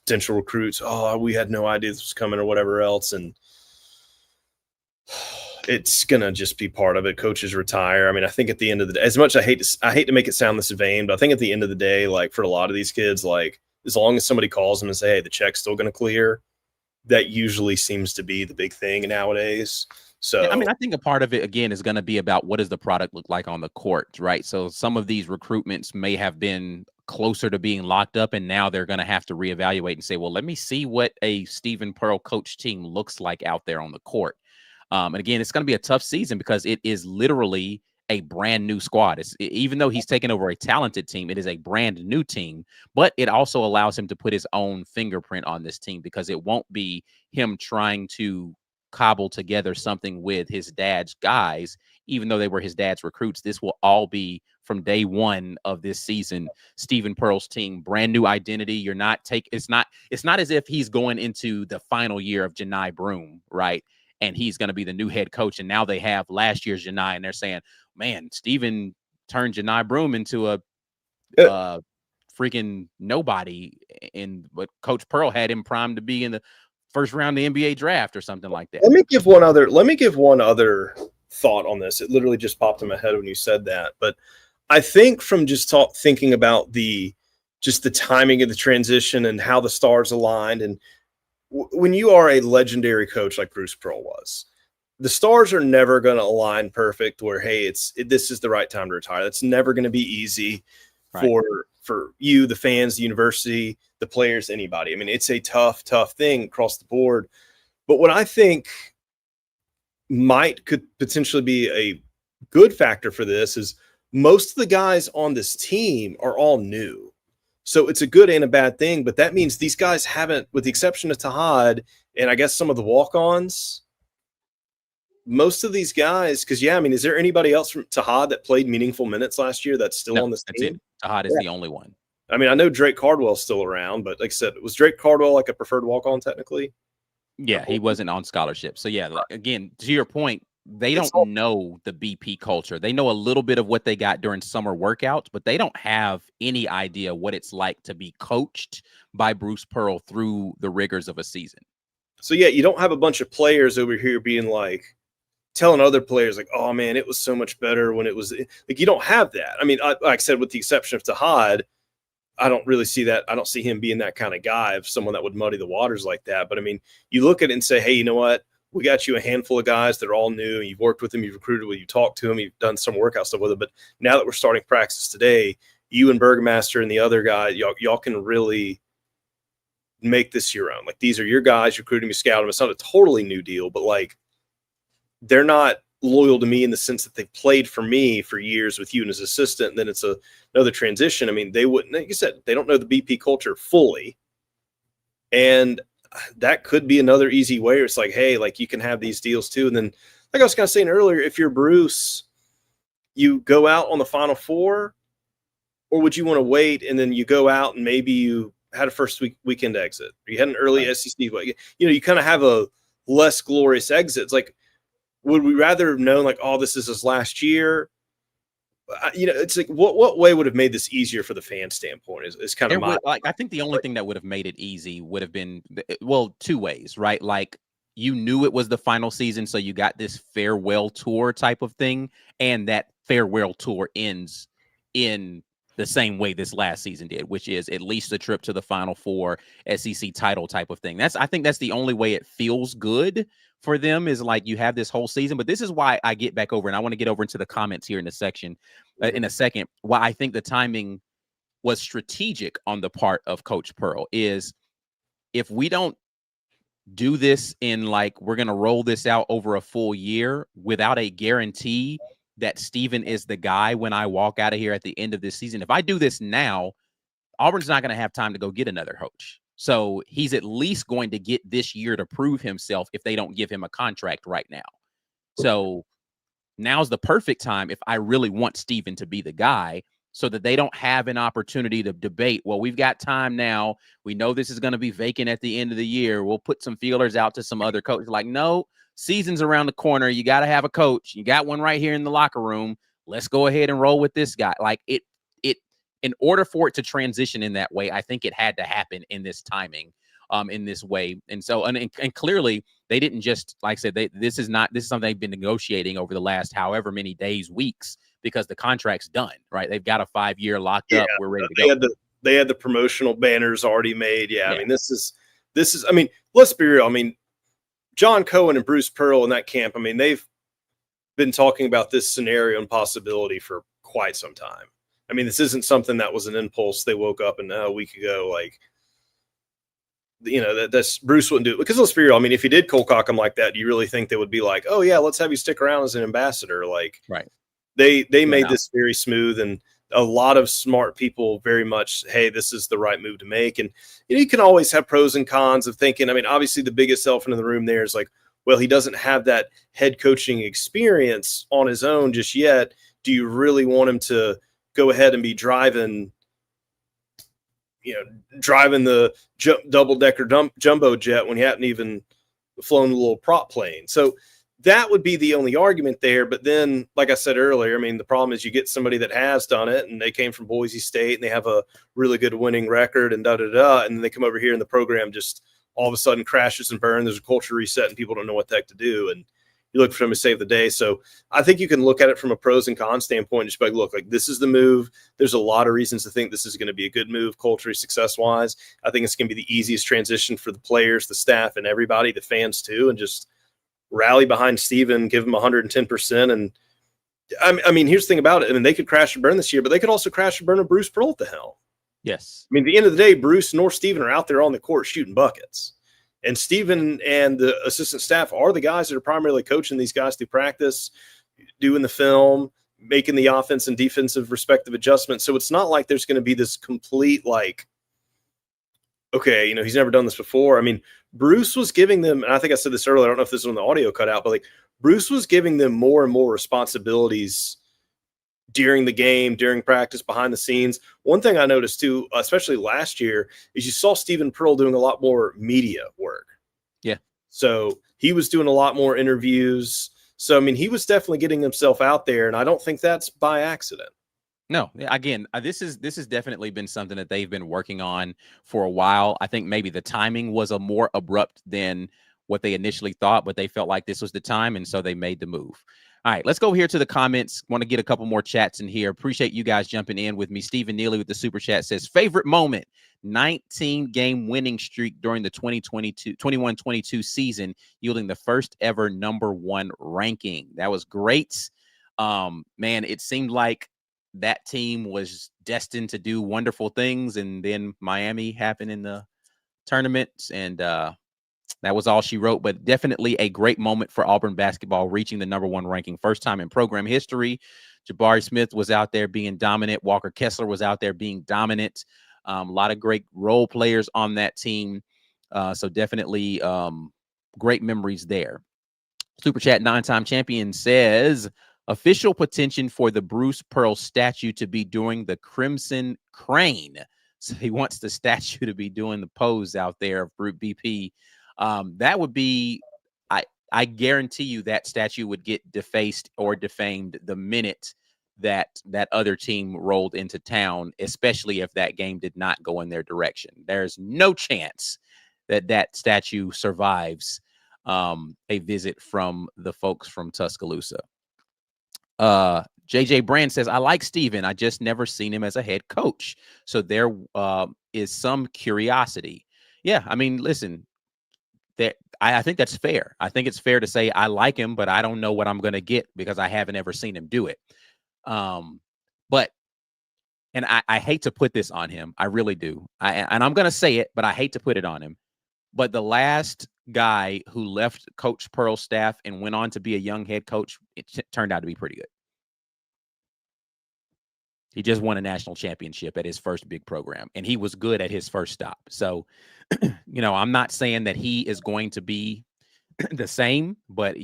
potential recruits. Oh, we had no idea this was coming or whatever else. And it's going to just be part of it. Coaches retire. I mean, I think at the end of the day, as much I hate to make it sound this vain, but I think at the end of the day, like for a lot of these kids, like as long as somebody calls them and say, hey, the check's still going to clear, that usually seems to be the big thing nowadays. So, I mean, I think a part of it, again, is going to be about what does the product look like on the court, right? So some of these recruitments may have been closer to being locked up, and now they're going to have to reevaluate and say, well, let me see what a Stephen Pearl coach team looks like out there on the court. And again, it's going to be a tough season because it is literally a brand new squad. Even though he's taken over a talented team, it is a brand new team, but it also allows him to put his own fingerprint on this team because it won't be him trying to cobble together something with his dad's guys, even though they were his dad's recruits. This will all be from day one of this season. Stephen Pearl's team, brand new identity. It's not as if he's going into the final year of Janai Broome, right? And he's going to be the new head coach. And now they have last year's Janai, and they're saying, man, Stephen turned Janai Broome into a freaking nobody. But Coach Pearl had him primed to be in the first round of the NBA draft or something like that. Let me give one other thought on this. It literally just popped in my head when you said that. But I think from just thinking about the timing of the transition and how the stars aligned, and when you are a legendary coach like Bruce Pearl was, the stars are never going to align perfect where, hey, this is the right time to retire. That's never going to be easy for you, the fans, the university, the players, anybody. I mean, it's a tough thing across the board. But what I think could potentially be a good factor for this is most of the guys on this team are all new. So it's a good and a bad thing, but that means these guys haven't, with the exception of Tahad and I guess some of the walk-ons, most of these guys, because, is there anybody else from Tahad that played meaningful minutes last year that's still on this team? Tahad is the only one. I mean, I know Drake Cardwell's still around, but like I said, was Drake Cardwell like a preferred walk-on technically? Yeah, he wasn't on scholarship. So, yeah, again, to your point, they don't know the BP culture. They know a little bit of what they got during summer workouts, but they don't have any idea what it's like to be coached by Bruce Pearl through the rigors of a season. So, yeah, you don't have a bunch of players over here being like, telling other players like, oh man, it was so much better when it was like, you don't have that. I mean, like I said, with the exception of Tahad, I don't really see that. I don't see him being that kind of guy of someone that would muddy the waters like that. But I mean, you look at it and say, hey, you know what? We got you a handful of guys that are all new. And you've worked with them, you've recruited with, you talked to them, you've done some workout stuff with them. But now that we're starting practice today, you and Burgomaster and the other guy, y'all can really make this your own. Like, these are your guys, recruiting, you scout them. It's not a totally new deal, but like, they're not loyal to me in the sense that they've played for me for years with you and as assistant. And then it's another transition. I mean, they wouldn't, like you said, they don't know the BP culture fully. And that could be another easy way. It's like, hey, like, you can have these deals too. And then, like I was kind of saying earlier, if you're Bruce, you go out on the Final Four, or would you want to wait and then you go out and maybe you had a first weekend exit, or you had an early SEC, you kind of have a less glorious exit. It's like, would we rather have known like, oh, this is his last year? It's like, what way would have made this easier for the fan standpoint is kind of I think the only thing that would have made it easy would have been, two ways, right? Like, you knew it was the final season, so you got this farewell tour type of thing, and that farewell tour ends in the same way this last season did, which is at least a trip to the Final Four, SEC title type of thing. I think that's the only way it feels good for them, is like, you have this whole season. But this is why I get back over, and I want to get over into the comments here in a second, why I think the timing was strategic on the part of Coach Pearl is, if we don't do this in like, we're going to roll this out over a full year without a guarantee that Stephen is the guy when I walk out of here at the end of this season. If I do this now, Auburn's not going to have time to go get another coach. So he's at least going to get this year to prove himself if they don't give him a contract right now. So now's the perfect time if I really want Stephen to be the guy, so that they don't have an opportunity to debate, well, we've got time now. We know this is going to be vacant at the end of the year. We'll put some feelers out to some other coaches. Like, no, season's around the corner. You got to have a coach. You got one right here in the locker room. Let's go ahead and roll with this guy. Like, in order for it to transition in that way, I think it had to happen in this timing, in this way. And so, and clearly they didn't just, like I said, this is something they've been negotiating over the last however many days, weeks, because the contract's done, right? They've got a 5-year locked up. We're ready to go. They had the promotional banners already made. Yeah. I mean, this is, I mean, let's be real. I mean, John Cohen and Bruce Pearl in that camp, I mean, they've been talking about this scenario and possibility for quite some time. I mean, this isn't something that was an impulse. They woke up and a week ago, like, that's Bruce wouldn't do it. Because let's be real. I mean, if you did cold cock him like that, do you really think they would be like, oh yeah, let's have you stick around as an ambassador? Like, Right. They made this very smooth, and a lot of smart people very much, hey, this is the right move to make. And you can always have pros and cons of thinking. I mean, obviously the biggest elephant in the room there is like, well, he doesn't have that head coaching experience on his own just yet. Do you really want him to go ahead and be driving the double-decker jumbo jet when he hadn't even flown a little prop plane? So that would be the only argument there. But then, like I said earlier, I mean, the problem is you get somebody that has done it and they came from Boise State and they have a really good winning record and and then they come over here and the program just all of a sudden crashes and burns. There's a culture reset and people don't know what the heck to do. And you look for them to save the day. So I think you can look at it from a pros and cons standpoint. Just be like, look, like this is the move. There's a lot of reasons to think this is going to be a good move, culturally, success-wise. I think it's going to be the easiest transition for the players, the staff, and everybody, the fans too, and just rally behind Steven, give him 110%. And I mean, here's the thing about it. I mean, they could crash and burn this year, but they could also crash and burn with Bruce Pearl at the helm. Yes. I mean, at the end of the day, Bruce nor Steven are out there on the court shooting buckets. And Steven and the assistant staff are the guys that are primarily coaching these guys through practice, doing the film, making the offense and defensive respective adjustments. So it's not like there's going to be this complete, like, okay, he's never done this before. I mean, Bruce was giving them, and I think I said this earlier, I don't know if this is when the audio cut out, but like Bruce was giving them more and more responsibilities during the game, during practice, behind the scenes. One thing I noticed too, especially last year, is you saw Steven Pearl doing a lot more media work. Yeah. So he was doing a lot more interviews. So, I mean, he was definitely getting himself out there, and I don't think that's by accident. No, again, this has definitely been something that they've been working on for a while. I think maybe the timing was a more abrupt than what they initially thought, but they felt like this was the time, and so they made the move. All right, let's go here to the comments. Want to get a couple more chats in here. Appreciate you guys jumping in with me. Stephen Neely with the super chat says, favorite moment, 19-game winning streak during the 21-22 season, yielding the first ever #1 ranking. That was great. Man, it seemed like that team was destined to do wonderful things, and then Miami happened in the tournament, and that was all she wrote. But definitely a great moment for Auburn basketball, reaching the #1 ranking, first time in program history. Jabari Smith was out there being dominant. Walker Kessler was out there being dominant. A lot of great role players on that team. So definitely great memories there. Super Chat 9-time champion says, official petition for the Bruce Pearl statue to be doing the Crimson Crane. So he wants the statue to be doing the pose out there of Brute BP. That would be, I guarantee you that statue would get defaced or defamed the minute that other team rolled into town, especially if that game did not go in their direction. There's no chance that statue survives a visit from the folks from Tuscaloosa. JJ Brand says, I like Steven. I just never seen him as a head coach. So there is some curiosity. Yeah, I mean, listen, I think that's fair. I think it's fair to say I like him, but I don't know what I'm going to get because I haven't ever seen him do it. But I hate to put this on him. I really do. And I'm going to say it, but I hate to put it on him. But the last guy who left Coach Pearl's staff and went on to be a young head coach, it turned out to be pretty good. He just won a national championship at his first big program, and he was good at his first stop. So, I'm not saying that he is going to be the same, but,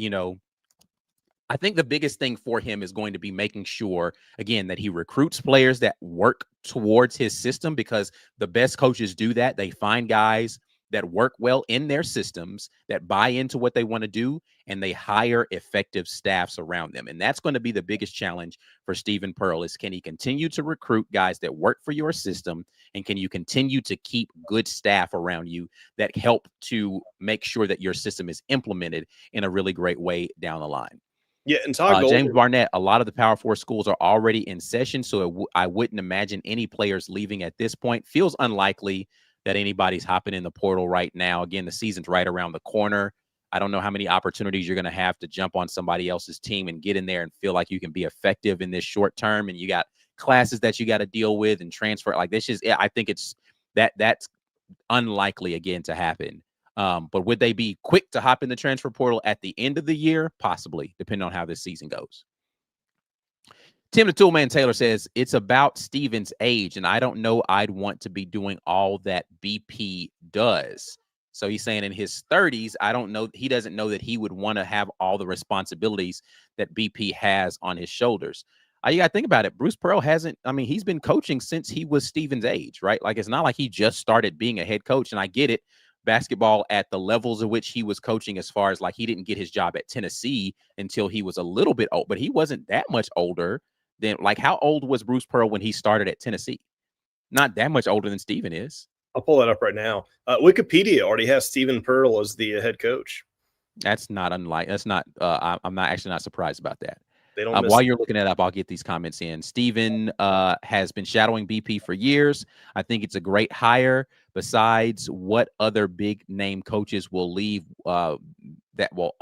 I think the biggest thing for him is going to be making sure, again, that he recruits players that work towards his system, because the best coaches do that. They find guys that work well in their systems, that buy into what they want to do, and they hire effective staffs around them. And that's going to be the biggest challenge for Steven Pearl is, can he continue to recruit guys that work for your system, and can you continue to keep good staff around you that help to make sure that your system is implemented in a really great way down the line? Yeah, and Todd James Barnett, a lot of the Power 4 schools are already in session, so I wouldn't imagine any players leaving at this point. Feels unlikely that anybody's hopping in the portal right now. Again, the season's right around the corner. I don't know how many opportunities you're going to have to jump on somebody else's team and get in there and feel like you can be effective in this short term. And you got classes that you got to deal with and transfer. Like this is, I think that's unlikely again to happen. But would they be quick to hop in the transfer portal at the end of the year? Possibly, depending on how this season goes. Tim the Toolman Taylor says it's about Steven's age, and I don't know I'd want to be doing all that BP does. So he's saying in his 30s, I don't know. He doesn't know that he would want to have all the responsibilities that BP has on his shoulders. You got to think about it. Bruce Pearl hasn't, I mean, he's been coaching since he was Steven's age, right? Like, it's not like he just started being a head coach. And I get it. Basketball at the levels at which he was coaching, as far as like he didn't get his job at Tennessee until he was a little bit old, but he wasn't that much older than, like, how old was Bruce Pearl when he started at Tennessee? Not that much older than Steven is. I'll pull that up right now. Wikipedia already has Steven Pearl as the head coach. That's not unlike. That's not. I'm not actually not surprised about that. They don't while you're looking it up, I'll get these comments in. Steven has been shadowing BP for years. I think it's a great hire. Besides, what other big name coaches will leave that will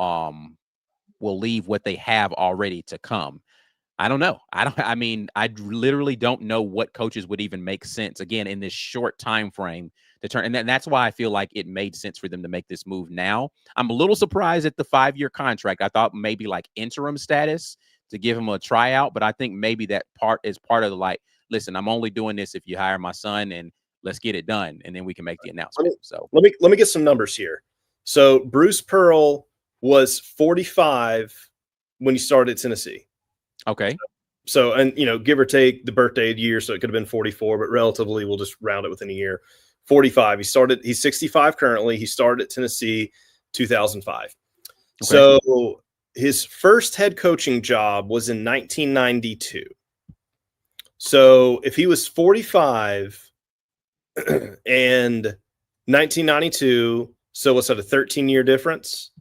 leave what they have already to come? I don't know. I mean, I literally don't know what coaches would even make sense again in this short time frame to turn. And that's why I feel like it made sense for them to make this move now. I'm a little surprised at the 5-year contract. I thought maybe like interim status to give him a tryout, but I think maybe that part is part of the, like, listen, I'm only doing this if you hire my son, and let's get it done, and then we can make the announcement. So let me get some numbers here. So Bruce Pearl was 45 when he started at Tennessee. Okay. So, and give or take the birthday year, so it could have been 44, but relatively we'll just round it within a year. 45. He's 65 currently. He started at Tennessee 2005. Okay. So his first head coaching job was in 1992. So if he was 45 and 1992, so what's that, a 13-year difference?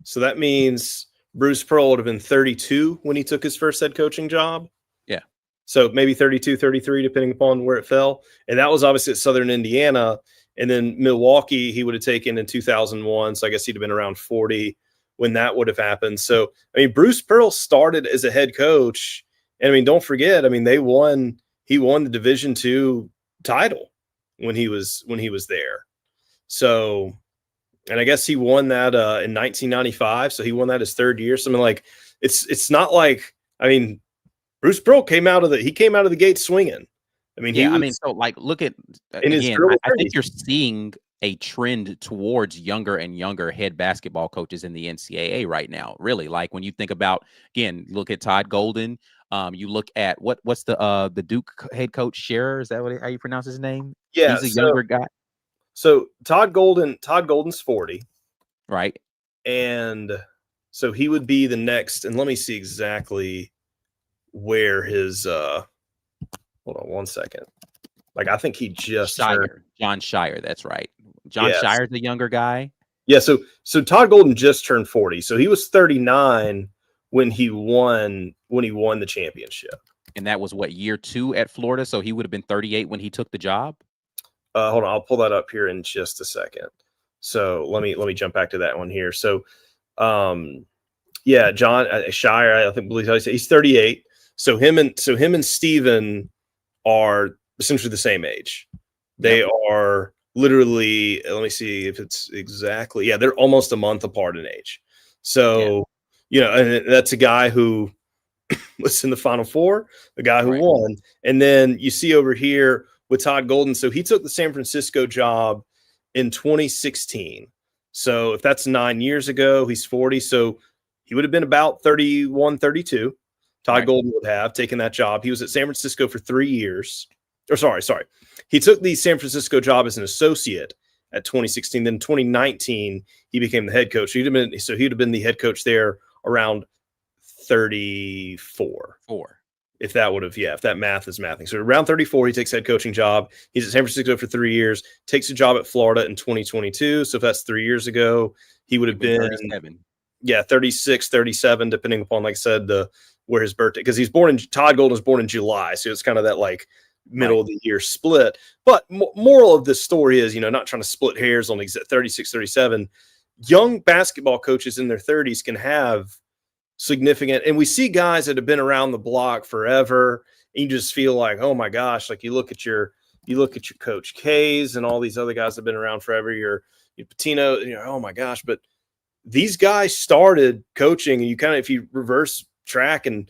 So that means Bruce Pearl would have been 32 when he took his first head coaching job. Yeah. So maybe 32, 33, depending upon where it fell. And that was obviously at Southern Indiana. And then Milwaukee, he would have taken in 2001. So I guess he'd have been around 40 when that would have happened. So, I mean, Bruce Pearl started as a head coach. And I mean, don't forget, I mean, he won the Division II title when he was there. So, and I guess he won that in 1995. So he won that his third year. Something like, it's not like, I mean, Bruce Pearl came out of the gate swinging. I mean, so like, look at, in again, his I think you're seeing a trend towards younger and younger head basketball coaches in the NCAA right now. Really, like when you think about, again, look at Todd Golden. You look at what's the Duke head coach, Scherer? Is that how you pronounce his name? Yeah, he's a younger guy. So Todd Golden's 40, right? And so he would be the next. And let me see exactly where his. Hold on one second. Like, I think he just John Shire. That's right. John Shire's the younger guy. Yeah. So Todd Golden just turned 40. So he was 39 when he won the championship. And that was what, year 2 at Florida? So he would have been 38 when he took the job. Hold on, I'll pull that up here in just a second. So let me jump back to that one here. So, John Shire, I believe he's 38. So him and Steven are essentially the same age. They are literally, let me see if it's exactly, they're almost a month apart in age. So, and that's a guy who was in the Final Four, a guy who won. And then you see over here with Todd Golden. So he took the San Francisco job in 2016. So if that's 9 years ago, he's 40. So he would have been about 31, 32. Todd Golden would have taken that job. He was at San Francisco for 3 years. Or sorry. He took the San Francisco job as an associate at 2016. Then 2019, he became the head coach. He'd have been the head coach there around 34. If that math is mathing. So around 34, he takes head coaching job. He's at San Francisco for 3 years, takes a job at Florida in 2022. So if that's 3 years ago, he would have been 37. 36, 37, depending upon, like I said, where his birthday, because Todd Golden was born in July. So it's kind of that like middle of the year split. But moral of this story is, not trying to split hairs on 36, 37. Young basketball coaches in their 30s can have significant, and we see guys that have been around the block forever and you just feel like, oh my gosh, like you look at your Coach K's and all these other guys that have been around forever, your Patino, oh my gosh. But these guys started coaching, and you kind of, if you reverse track, and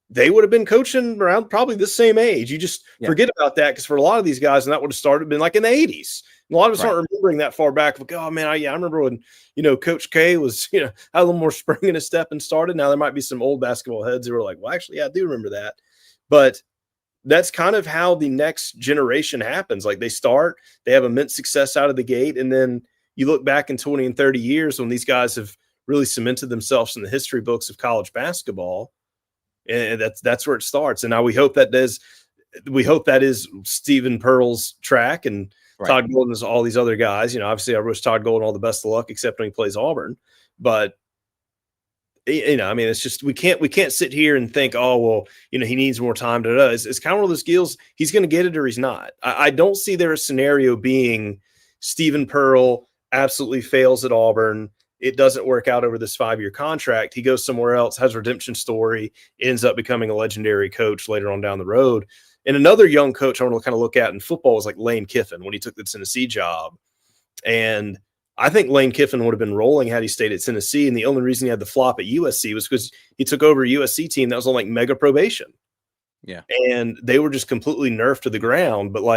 they would have been coaching around probably the same age. You just forget about that, because for a lot of these guys, and that would have been like in the 80s. And a lot of us aren't remembering that far back. Like, oh man, I remember when, Coach K was, had a little more spring in his step and started. Now there might be some old basketball heads who were like, well, actually, yeah, I do remember that. But that's kind of how the next generation happens. Like, they have immense success out of the gate. And then you look back in 20 and 30 years when these guys have really cemented themselves in the history books of college basketball. And that's where it starts. And now we hope that is Stephen Pearl's track, and Todd Golden is all these other guys. Obviously I wish Todd Golden all the best of luck, except when he plays Auburn. But it's just, we can't sit here and think, oh, well, he needs more time to do. It's kind of one of those deals. He's going to get it or he's not. I don't see there a scenario being Stephen Pearl absolutely fails at Auburn. It doesn't work out over this 5-year contract. He goes somewhere else, has a redemption story, ends up becoming a legendary coach later on down the road. And another young coach I want to kind of look at in football was like Lane Kiffin when he took the Tennessee job. And I think Lane Kiffin would have been rolling had he stayed at Tennessee. And the only reason he had the flop at USC was because he took over a USC team that was on like mega probation. Yeah. And they were just completely nerfed to the ground. But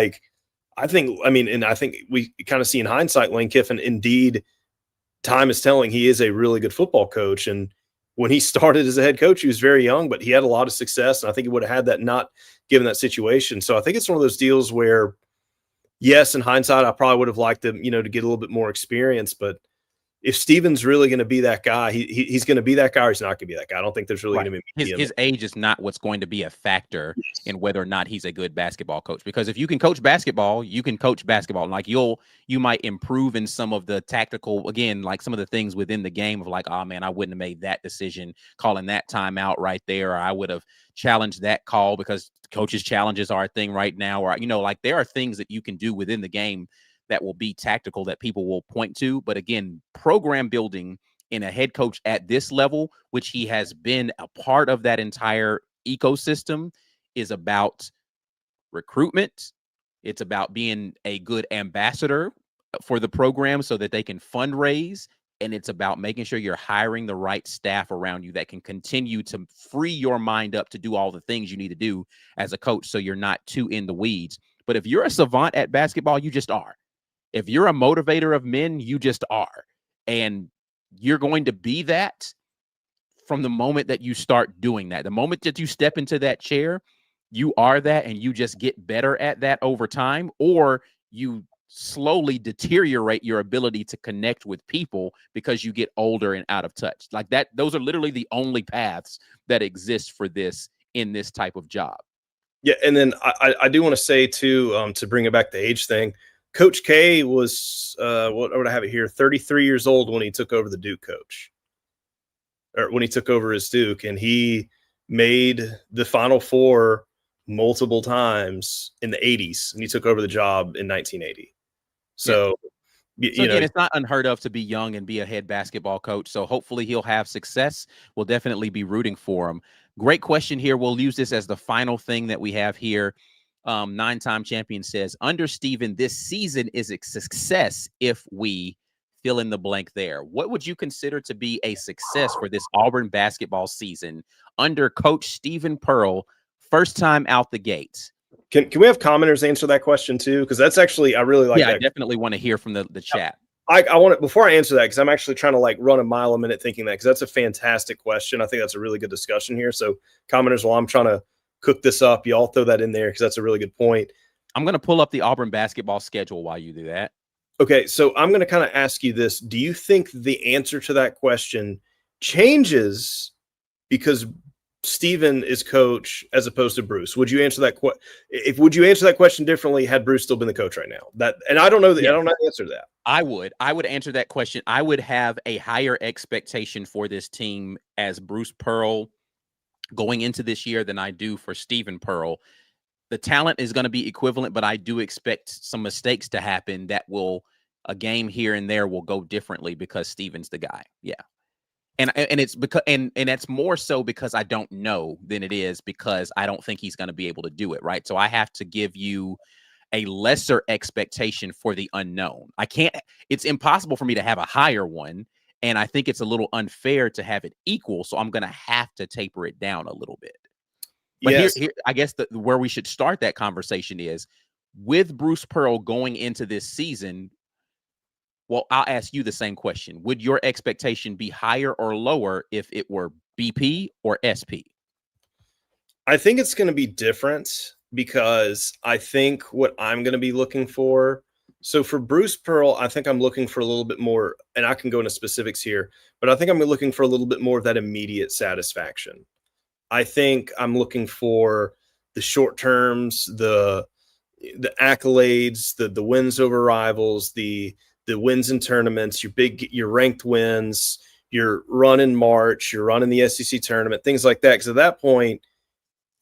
I think we kind of see in hindsight, Lane Kiffin, indeed, time is telling he is a really good football coach. And when he started as a head coach, he was very young, but he had a lot of success. And I think he would have had that not given that situation. So I think it's one of those deals where, yes, in hindsight, I probably would have liked him, to get a little bit more experience. But if Steven's really going to be that guy, he's going to be that guy, or he's not going to be that guy. I don't think there's really going to be his age is not what's going to be a factor in whether or not he's a good basketball coach. Because if you can coach basketball, you can coach basketball. And like you might improve in some of the tactical, again, like some of the things within the game of like, oh man, I wouldn't have made that decision, calling that timeout right there, or I would have challenged that call, because coaches' challenges are a thing right now. Or like there are things that you can do within the game that will be tactical that people will point to. But again, program building in a head coach at this level, which he has been a part of that entire ecosystem, is about recruitment. It's about being a good ambassador for the program so that they can fundraise. And it's about making sure you're hiring the right staff around you that can continue to free your mind up to do all the things you need to do as a coach, so you're not too in the weeds. But if you're a savant at basketball, you just are. If you're a motivator of men, you just are. And you're going to be that from the moment that you start doing that. The moment that you step into that chair, you are that, and you just get better at that over time, or you slowly deteriorate your ability to connect with people because you get older and out of touch. Like that, those are literally the only paths that exist for this in this type of job. Yeah, and then I do want to say too, to bring it back to the age thing, Coach K was, what would I have it here, 33 years old when he took over the Duke coach, or when he took over as Duke, and he made the Final Four multiple times in the 80s, and he took over the job in 1980. So, again, it's not unheard of to be young and be a head basketball coach. So hopefully he'll have success. We'll definitely be rooting for him. Great question here. We'll use this as the final thing that we have here. 9-time champion says, under Steven, this season is a success if we fill in the blank there. What would you consider to be a success for this Auburn basketball season under Coach Stephen Pearl, first time out the gate? Can we have commenters answer that question too? Because that's actually, I really like that. I definitely want to hear from the chat. I want to, before I answer that, because I'm actually trying to run a mile a minute thinking that, because that's a fantastic question. I think that's a really good discussion here. So commenters, while I'm trying to cook this up, y'all throw that in there, because that's a really good point. I'm going to pull up the Auburn basketball schedule while you do that. Okay, so I'm going to kind of ask you this. Do you think the answer to that question changes because Stephen is coach as opposed to Bruce? Would you answer that? Would you answer that question differently had Bruce still been the coach right now? And I don't know that. Yeah. I don't know the answer to that. I would answer that question. I would have a higher expectation for this team as Bruce Pearl going into this year than I do for Stephen Pearl. The talent is going to be equivalent, but I do expect some mistakes to happen that will, a game here and there will go differently because Stephen's the guy. Yeah. And it's because and that's more so because I don't know than it is because I don't think he's going to be able to do it, right? So I have to give you a lesser expectation for the unknown. I can't, it's impossible for me to have a higher one. And I think it's a little unfair to have it equal. So I'm going to have to taper it down a little bit. But Yes. here I guess where we should start that conversation is with Bruce Pearl going into this season. Well, I'll ask you the same question. Would your expectation be higher or lower if it were BP or SP? I think it's going to be different because I think what I'm going to be looking for. So for Bruce Pearl, I think I'm looking for a little bit more, and I can go into specifics here, but I think I'm looking for a little bit more of that immediate satisfaction. I think I'm looking for the short terms, the accolades, the wins over rivals, the wins in tournaments, your ranked wins, your run in March, your run in the SEC tournament, things like that. Because at that point,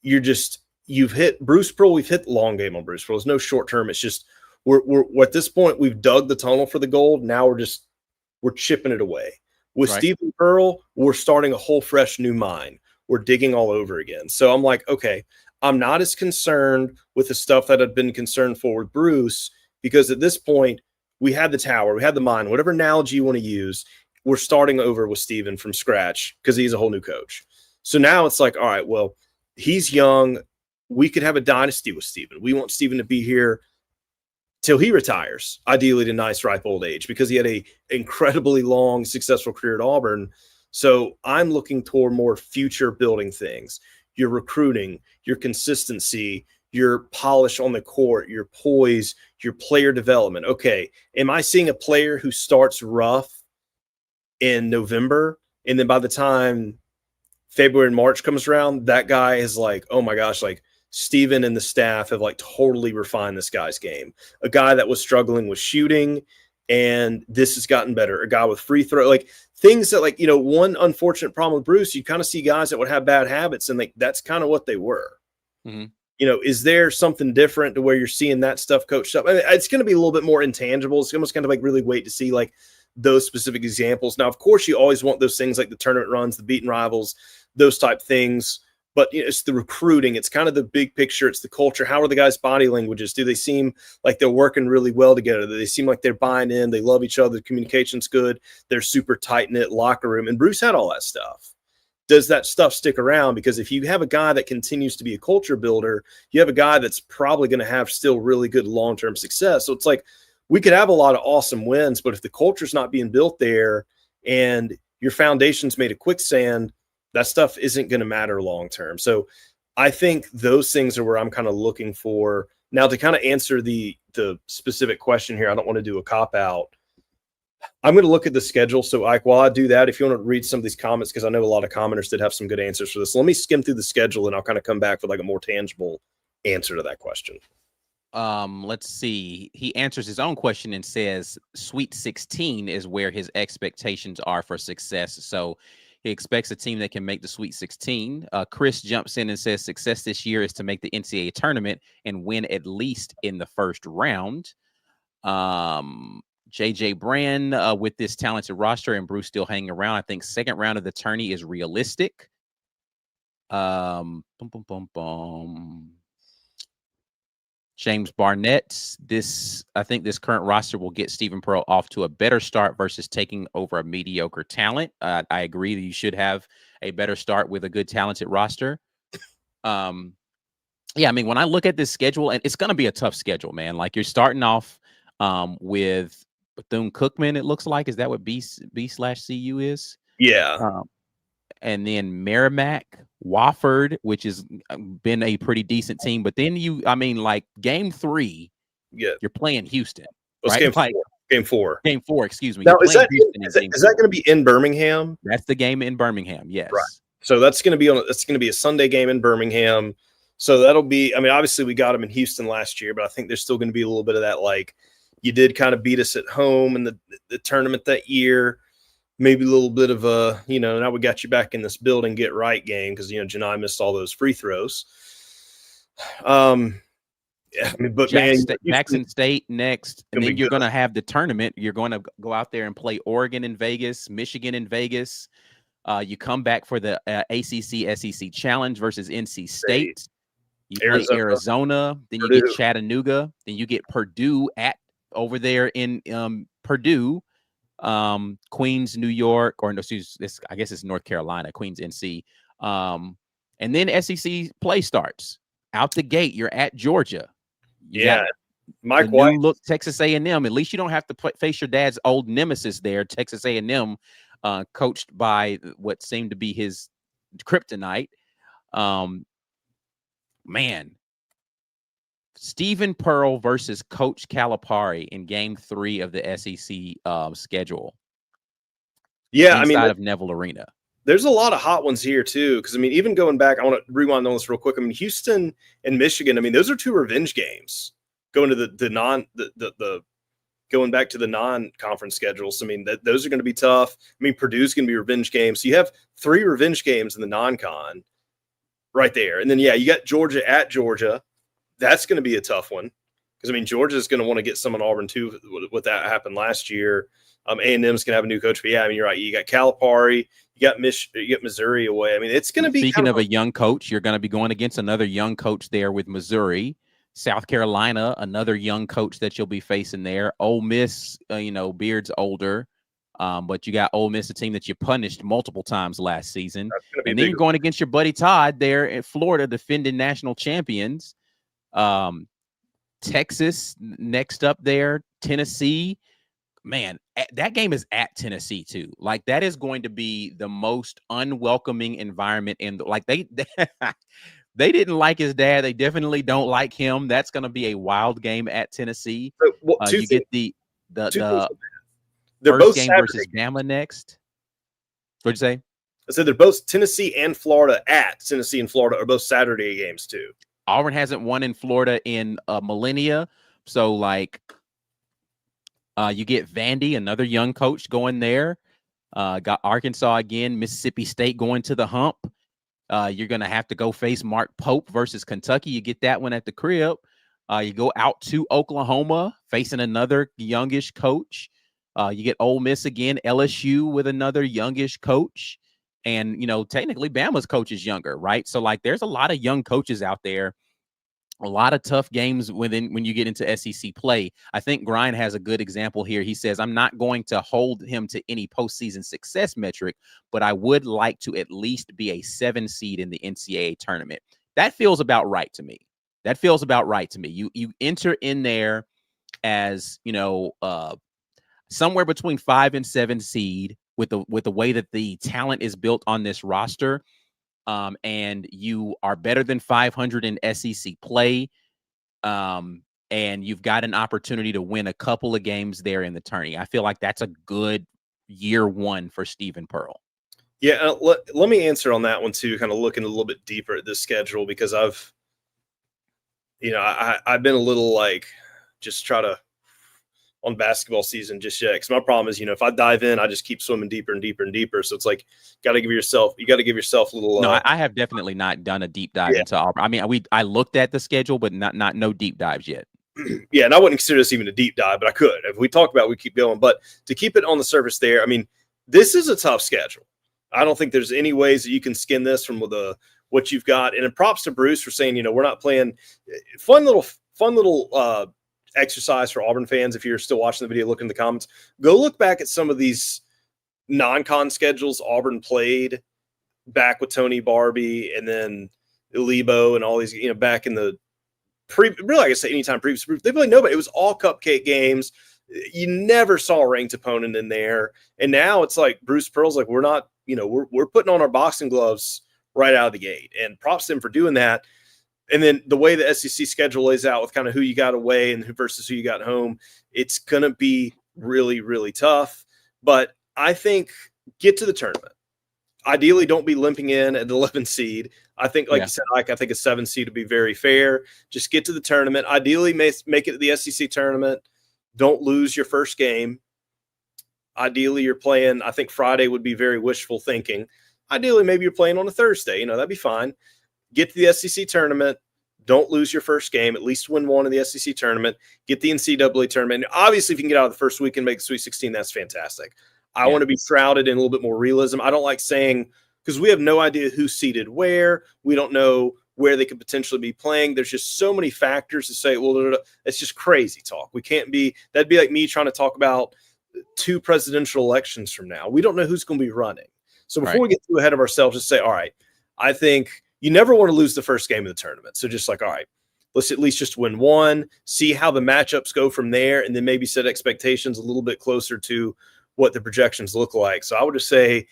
you've hit Bruce Pearl. We've hit the long game on Bruce Pearl. There's no short term. It's just we're at this point we've dug the tunnel for the gold. Now we're chipping it away. With Stephen Pearl, we're starting a whole fresh new mine. We're digging all over again. So I'm like, okay, I'm not as concerned with the stuff that I've been concerned for with Bruce, because at this point we had the tower, we had the mine, whatever analogy you want to use. We're starting over with Stephen from scratch because he's a whole new coach. So now it's like, all right, well, he's young. We could have a dynasty with Stephen. We want Stephen to be here till he retires, ideally at a nice, ripe old age, because he had a incredibly long, successful career at Auburn. So I'm looking toward more future building things. Your recruiting, your consistency, your polish on the court, your poise, your player development. Okay, am I seeing a player who starts rough in November, and then by the time February and March comes around, that guy is like, oh my gosh, like Steven and the staff have like totally refined this guy's game. A guy that was struggling with shooting, and this has gotten better. A guy with free throw, like things that, like, you know, one unfortunate problem with Bruce, you kind of see guys that would have bad habits, and like that's kind of what they were. Mm-hmm. You know, is there something different to where you're seeing that stuff coached up? I mean, it's going to be a little bit more intangible. It's almost kind of like really wait to see like those specific examples. Now, of course, you always want those things like the tournament runs, the beating rivals, those type things. But you know, it's the recruiting. It's kind of the big picture. It's the culture. How are the guys' body languages? Do they seem like they're working really well together? Do they seem like they're buying in? They love each other. The communication's good. They're super tight-knit locker room. And Bruce had all that stuff. Does that stuff stick around? Because if you have a guy that continues to be a culture builder, you have a guy that's probably going to have still really good long-term success. So it's like we could have a lot of awesome wins, but if the culture's not being built there and your foundation's made of quicksand, that stuff isn't going to matter long-term. So I think those things are where I'm kind of looking for. Now, to kind of answer the specific question here, I don't want to do a cop-out. I'm going to look at the schedule. So, Ike, while I do that, if you want to read some of these comments, because I know a lot of commenters did have some good answers for this. Let me skim through the schedule, and I'll kind of come back with like a more tangible answer to that question. Let's see. He answers his own question and says Sweet 16 is where his expectations are for success. So he expects a team that can make the Sweet 16. Chris jumps in and says success this year is to make the NCAA tournament and win at least in the first round. JJ Brand, with this talented roster and Bruce still hanging around, I think second round of the tourney is realistic. James Barnett, I think this current roster will get Stephen Pearl off to a better start versus taking over a mediocre talent. I agree that you should have a better start with a good talented roster. Yeah, I mean, when I look at this schedule, and it's going to be a tough schedule, man. Like you're starting off with Bethune-Cookman, it looks like. Is that what B/CU is? Yeah. And then Merrimack, Wofford, which has been a pretty decent team. But then like game 3, you're playing Houston. Well, right? Game four. Game 4, excuse me. Now, is that going to be in Birmingham? That's the game in Birmingham, yes. Right. So that's going to be a Sunday game in Birmingham. So that'll be, I mean, obviously we got them in Houston last year, but I think there's still going to be a little bit of that, like, you did kind of beat us at home in the tournament that year. Maybe a little bit of a, now we got you back in this building, get right game, because, Janai missed all those free throws. Yeah, I mean, but Jackson State next, and then you're going to have the tournament. You're going to go out there and play Oregon in Vegas, Michigan in Vegas. You come back for the ACC SEC Challenge versus NC State. You play Arizona. Arizona, then you Purdue. get Chattanooga, then you get Purdue over there in Purdue, Queens, New York, or no, I guess it's North Carolina, Queens, NC. And then SEC play starts. Out the gate, you're at Georgia. You got Mike White. New look Texas A&M. At least you don't have to face your dad's old nemesis there, Texas A&M, coached by what seemed to be his kryptonite. Man, Stephen Pearl versus Coach Calipari in Game 3 of the SEC schedule. Yeah, inside of Neville Arena. There's a lot of hot ones here too, because even going back, I want to rewind on this real quick. Houston and Michigan. Those are two revenge games going to the going back to the non-conference schedules. Those are going to be tough. Purdue's going to be revenge games. So you have 3 revenge games in the non-con right there, and then you got Georgia at Georgia. That's going to be a tough one because Georgia's going to want to get some in Auburn too. What that happened last year. A&M's going to have a new coach, but you're right. You got Calipari, you got Missouri away. It's going to be. Speaking of a young coach, you're going to be going against another young coach there with Missouri. South Carolina, another young coach that you'll be facing there. Ole Miss, Beard's older, but you got Ole Miss, a team that you punished multiple times last season. And then you're going against your buddy Todd there in Florida, defending national champions. Texas next up there, Tennessee. Man, that game is at Tennessee too. That is going to be the most unwelcoming environment they they didn't like his dad. They definitely don't like him. That's going to be a wild game at Tennessee. You get the first game versus Bama next. What'd you say? I said they're both Tennessee and Florida at Tennessee and Florida are both Saturday games too. Auburn hasn't won in Florida in millennia. So you get Vandy, another young coach going there. Got Arkansas again, Mississippi State going to the hump. You're going to have to go face Mark Pope versus Kentucky. You get that one at the crib. You go out to Oklahoma facing another youngish coach. You get Ole Miss again, LSU with another youngish coach. And, technically Bama's coach is younger, right? So there's a lot of young coaches out there. A lot of tough games when you get into SEC play. I think Grind has a good example here. He says, I'm not going to hold him to any postseason success metric, but I would like to at least be a 7 seed in the NCAA tournament. That feels about right to me. You enter in there as, somewhere between 5 and 7 seed with the way that the talent is built on this roster. And you are better than 500 in SEC play, and you've got an opportunity to win a couple of games there in the tourney. I feel like that's a good year one for Stephen Pearl. Yeah, let me answer on that one too, kind of looking a little bit deeper at this schedule, because I've been a little just try to on basketball season just yet. Because my problem is, if I dive in, I just keep swimming deeper and deeper and deeper. So it's got to give yourself a little. No, I have definitely not done a deep dive into Auburn. I looked at the schedule, but no deep dives yet. Yeah, and I wouldn't consider this even a deep dive, but I could. If we talk about it, we keep going. But to keep it on the surface there, this is a tough schedule. I don't think there's any ways that you can skin this from what you've got. And props to Bruce for saying, we're not playing fun little exercise for Auburn fans. If you're still watching the video, look in the comments, go look back at some of these non-con schedules Auburn played back with Tony Barbie and then Lebo and all these, back in the really, I guess anytime previous, they played nobody. It was all cupcake games. You never saw a ranked opponent in there. And now it's Bruce Pearl's we're not, we're putting on our boxing gloves right out of the gate, and props to him for doing that. And then the way the SEC schedule lays out with kind of who you got away and versus who you got home, it's going to be really, really tough. But I think get to the tournament. Ideally, don't be limping in at the 11 seed. I think, you said, I think a 7 seed would be very fair. Just get to the tournament. Ideally, make it to the SEC tournament. Don't lose your first game. Ideally, you're playing, I think Friday would be very wishful thinking. Ideally, maybe you're playing on a Thursday. That'd be fine. Get to the SEC tournament. Don't lose your first game. At least win one in the SEC tournament. Get the NCAA tournament. And obviously, if you can get out of the first week and make the Sweet 16, that's fantastic. I want to be shrouded in a little bit more realism. I don't like saying, because we have no idea who's seated where. We don't know where they could potentially be playing. There's just so many factors to say, well, it's just crazy talk. We can't be, that'd be like me trying to talk about 2 presidential elections from now. We don't know who's going to be running. So before we get too ahead of ourselves, just say, all right, I think you never want to lose the first game of the tournament. So just like, all right, let's at least just win one, see how the matchups go from there, and then maybe set expectations a little bit closer to what the projections look like. So I would just say,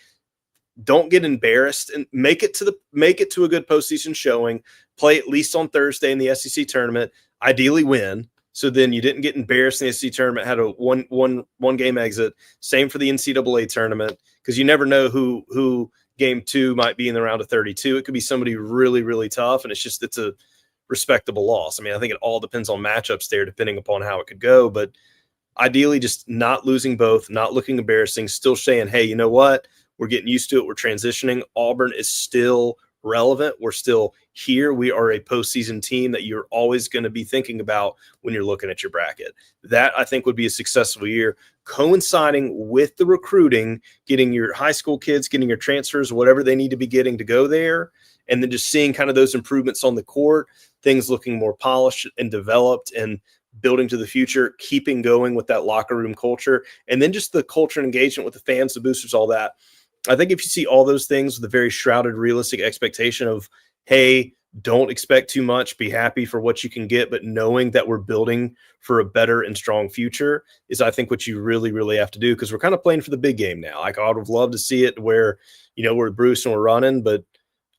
don't get embarrassed and make it to a good postseason showing. Play at least on Thursday in the SEC tournament. Ideally win. So then you didn't get embarrassed in the SEC tournament, had a one game exit. Same for the NCAA tournament, because you never know who game 2 might be in the round of 32. It could be somebody really, really tough, and it's a respectable loss. I mean, I think it all depends on matchups there, depending upon how it could go. But ideally, just not losing both, not looking embarrassing, still saying, hey, you know what? We're getting used to it. We're transitioning. Auburn is still relevant. We're still here. We are a postseason team that you're always going to be thinking about when you're looking at your bracket. That, I think, would be a successful year, coinciding with the recruiting, getting your high school kids, getting your transfers, whatever they need to be getting to go there, and then just seeing kind of those improvements on the court, things looking more polished and developed and building to the future, keeping going with that locker room culture, and then just the culture and engagement with the fans, the boosters, all that. I think if you see all those things with a very shrouded, realistic expectation of, hey, don't expect too much, be happy for what you can get, but knowing that we're building for a better and strong future is, I think, what you really, really have to do, because we're kind of playing for the big game now. Like, I would have loved to see it where, we're Bruce and we're running, but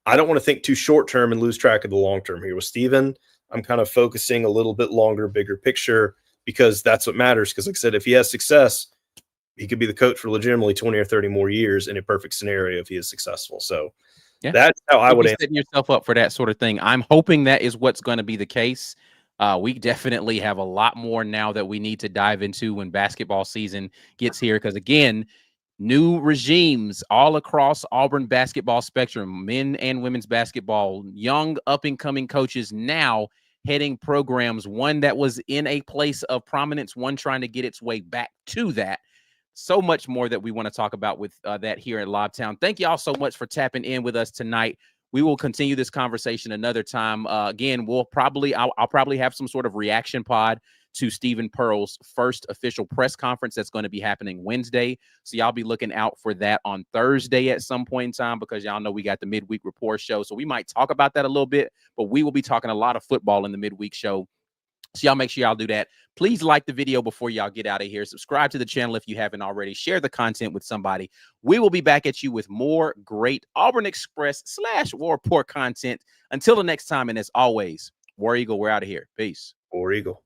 I don't want to think too short term and lose track of the long term here. With Steven, I'm kind of focusing a little bit longer, bigger picture, because that's what matters. Because like I said, if he has success, he could be the coach for legitimately 20 or 30 more years in a perfect scenario if he is successful. So that's how I would answer. Setting yourself up for that sort of thing. I'm hoping that is what's going to be the case. We definitely have a lot more now that we need to dive into when basketball season gets here. Because again, new regimes all across Auburn basketball spectrum, men and women's basketball, young up and coming coaches now heading programs, one that was in a place of prominence, one trying to get its way back to that. So much more that we want to talk about with that here at Lobtown. Thank you all so much for tapping in with us tonight. We will continue this conversation another time. Again, I'll probably have some sort of reaction pod to Stephen Pearl's first official press conference that's going to be happening Wednesday. So y'all be looking out for that on Thursday at some point in time, because y'all know we got the midweek report show. So we might talk about that a little bit, but we will be talking a lot of football in the midweek show. So y'all make sure y'all do that. Please like the video before y'all get out of here. Subscribe to the channel if you haven't already. Share the content with somebody. We will be back at you with more great Auburn Express / War Report content. Until the next time, and as always, War Eagle, we're out of here. Peace. War Eagle.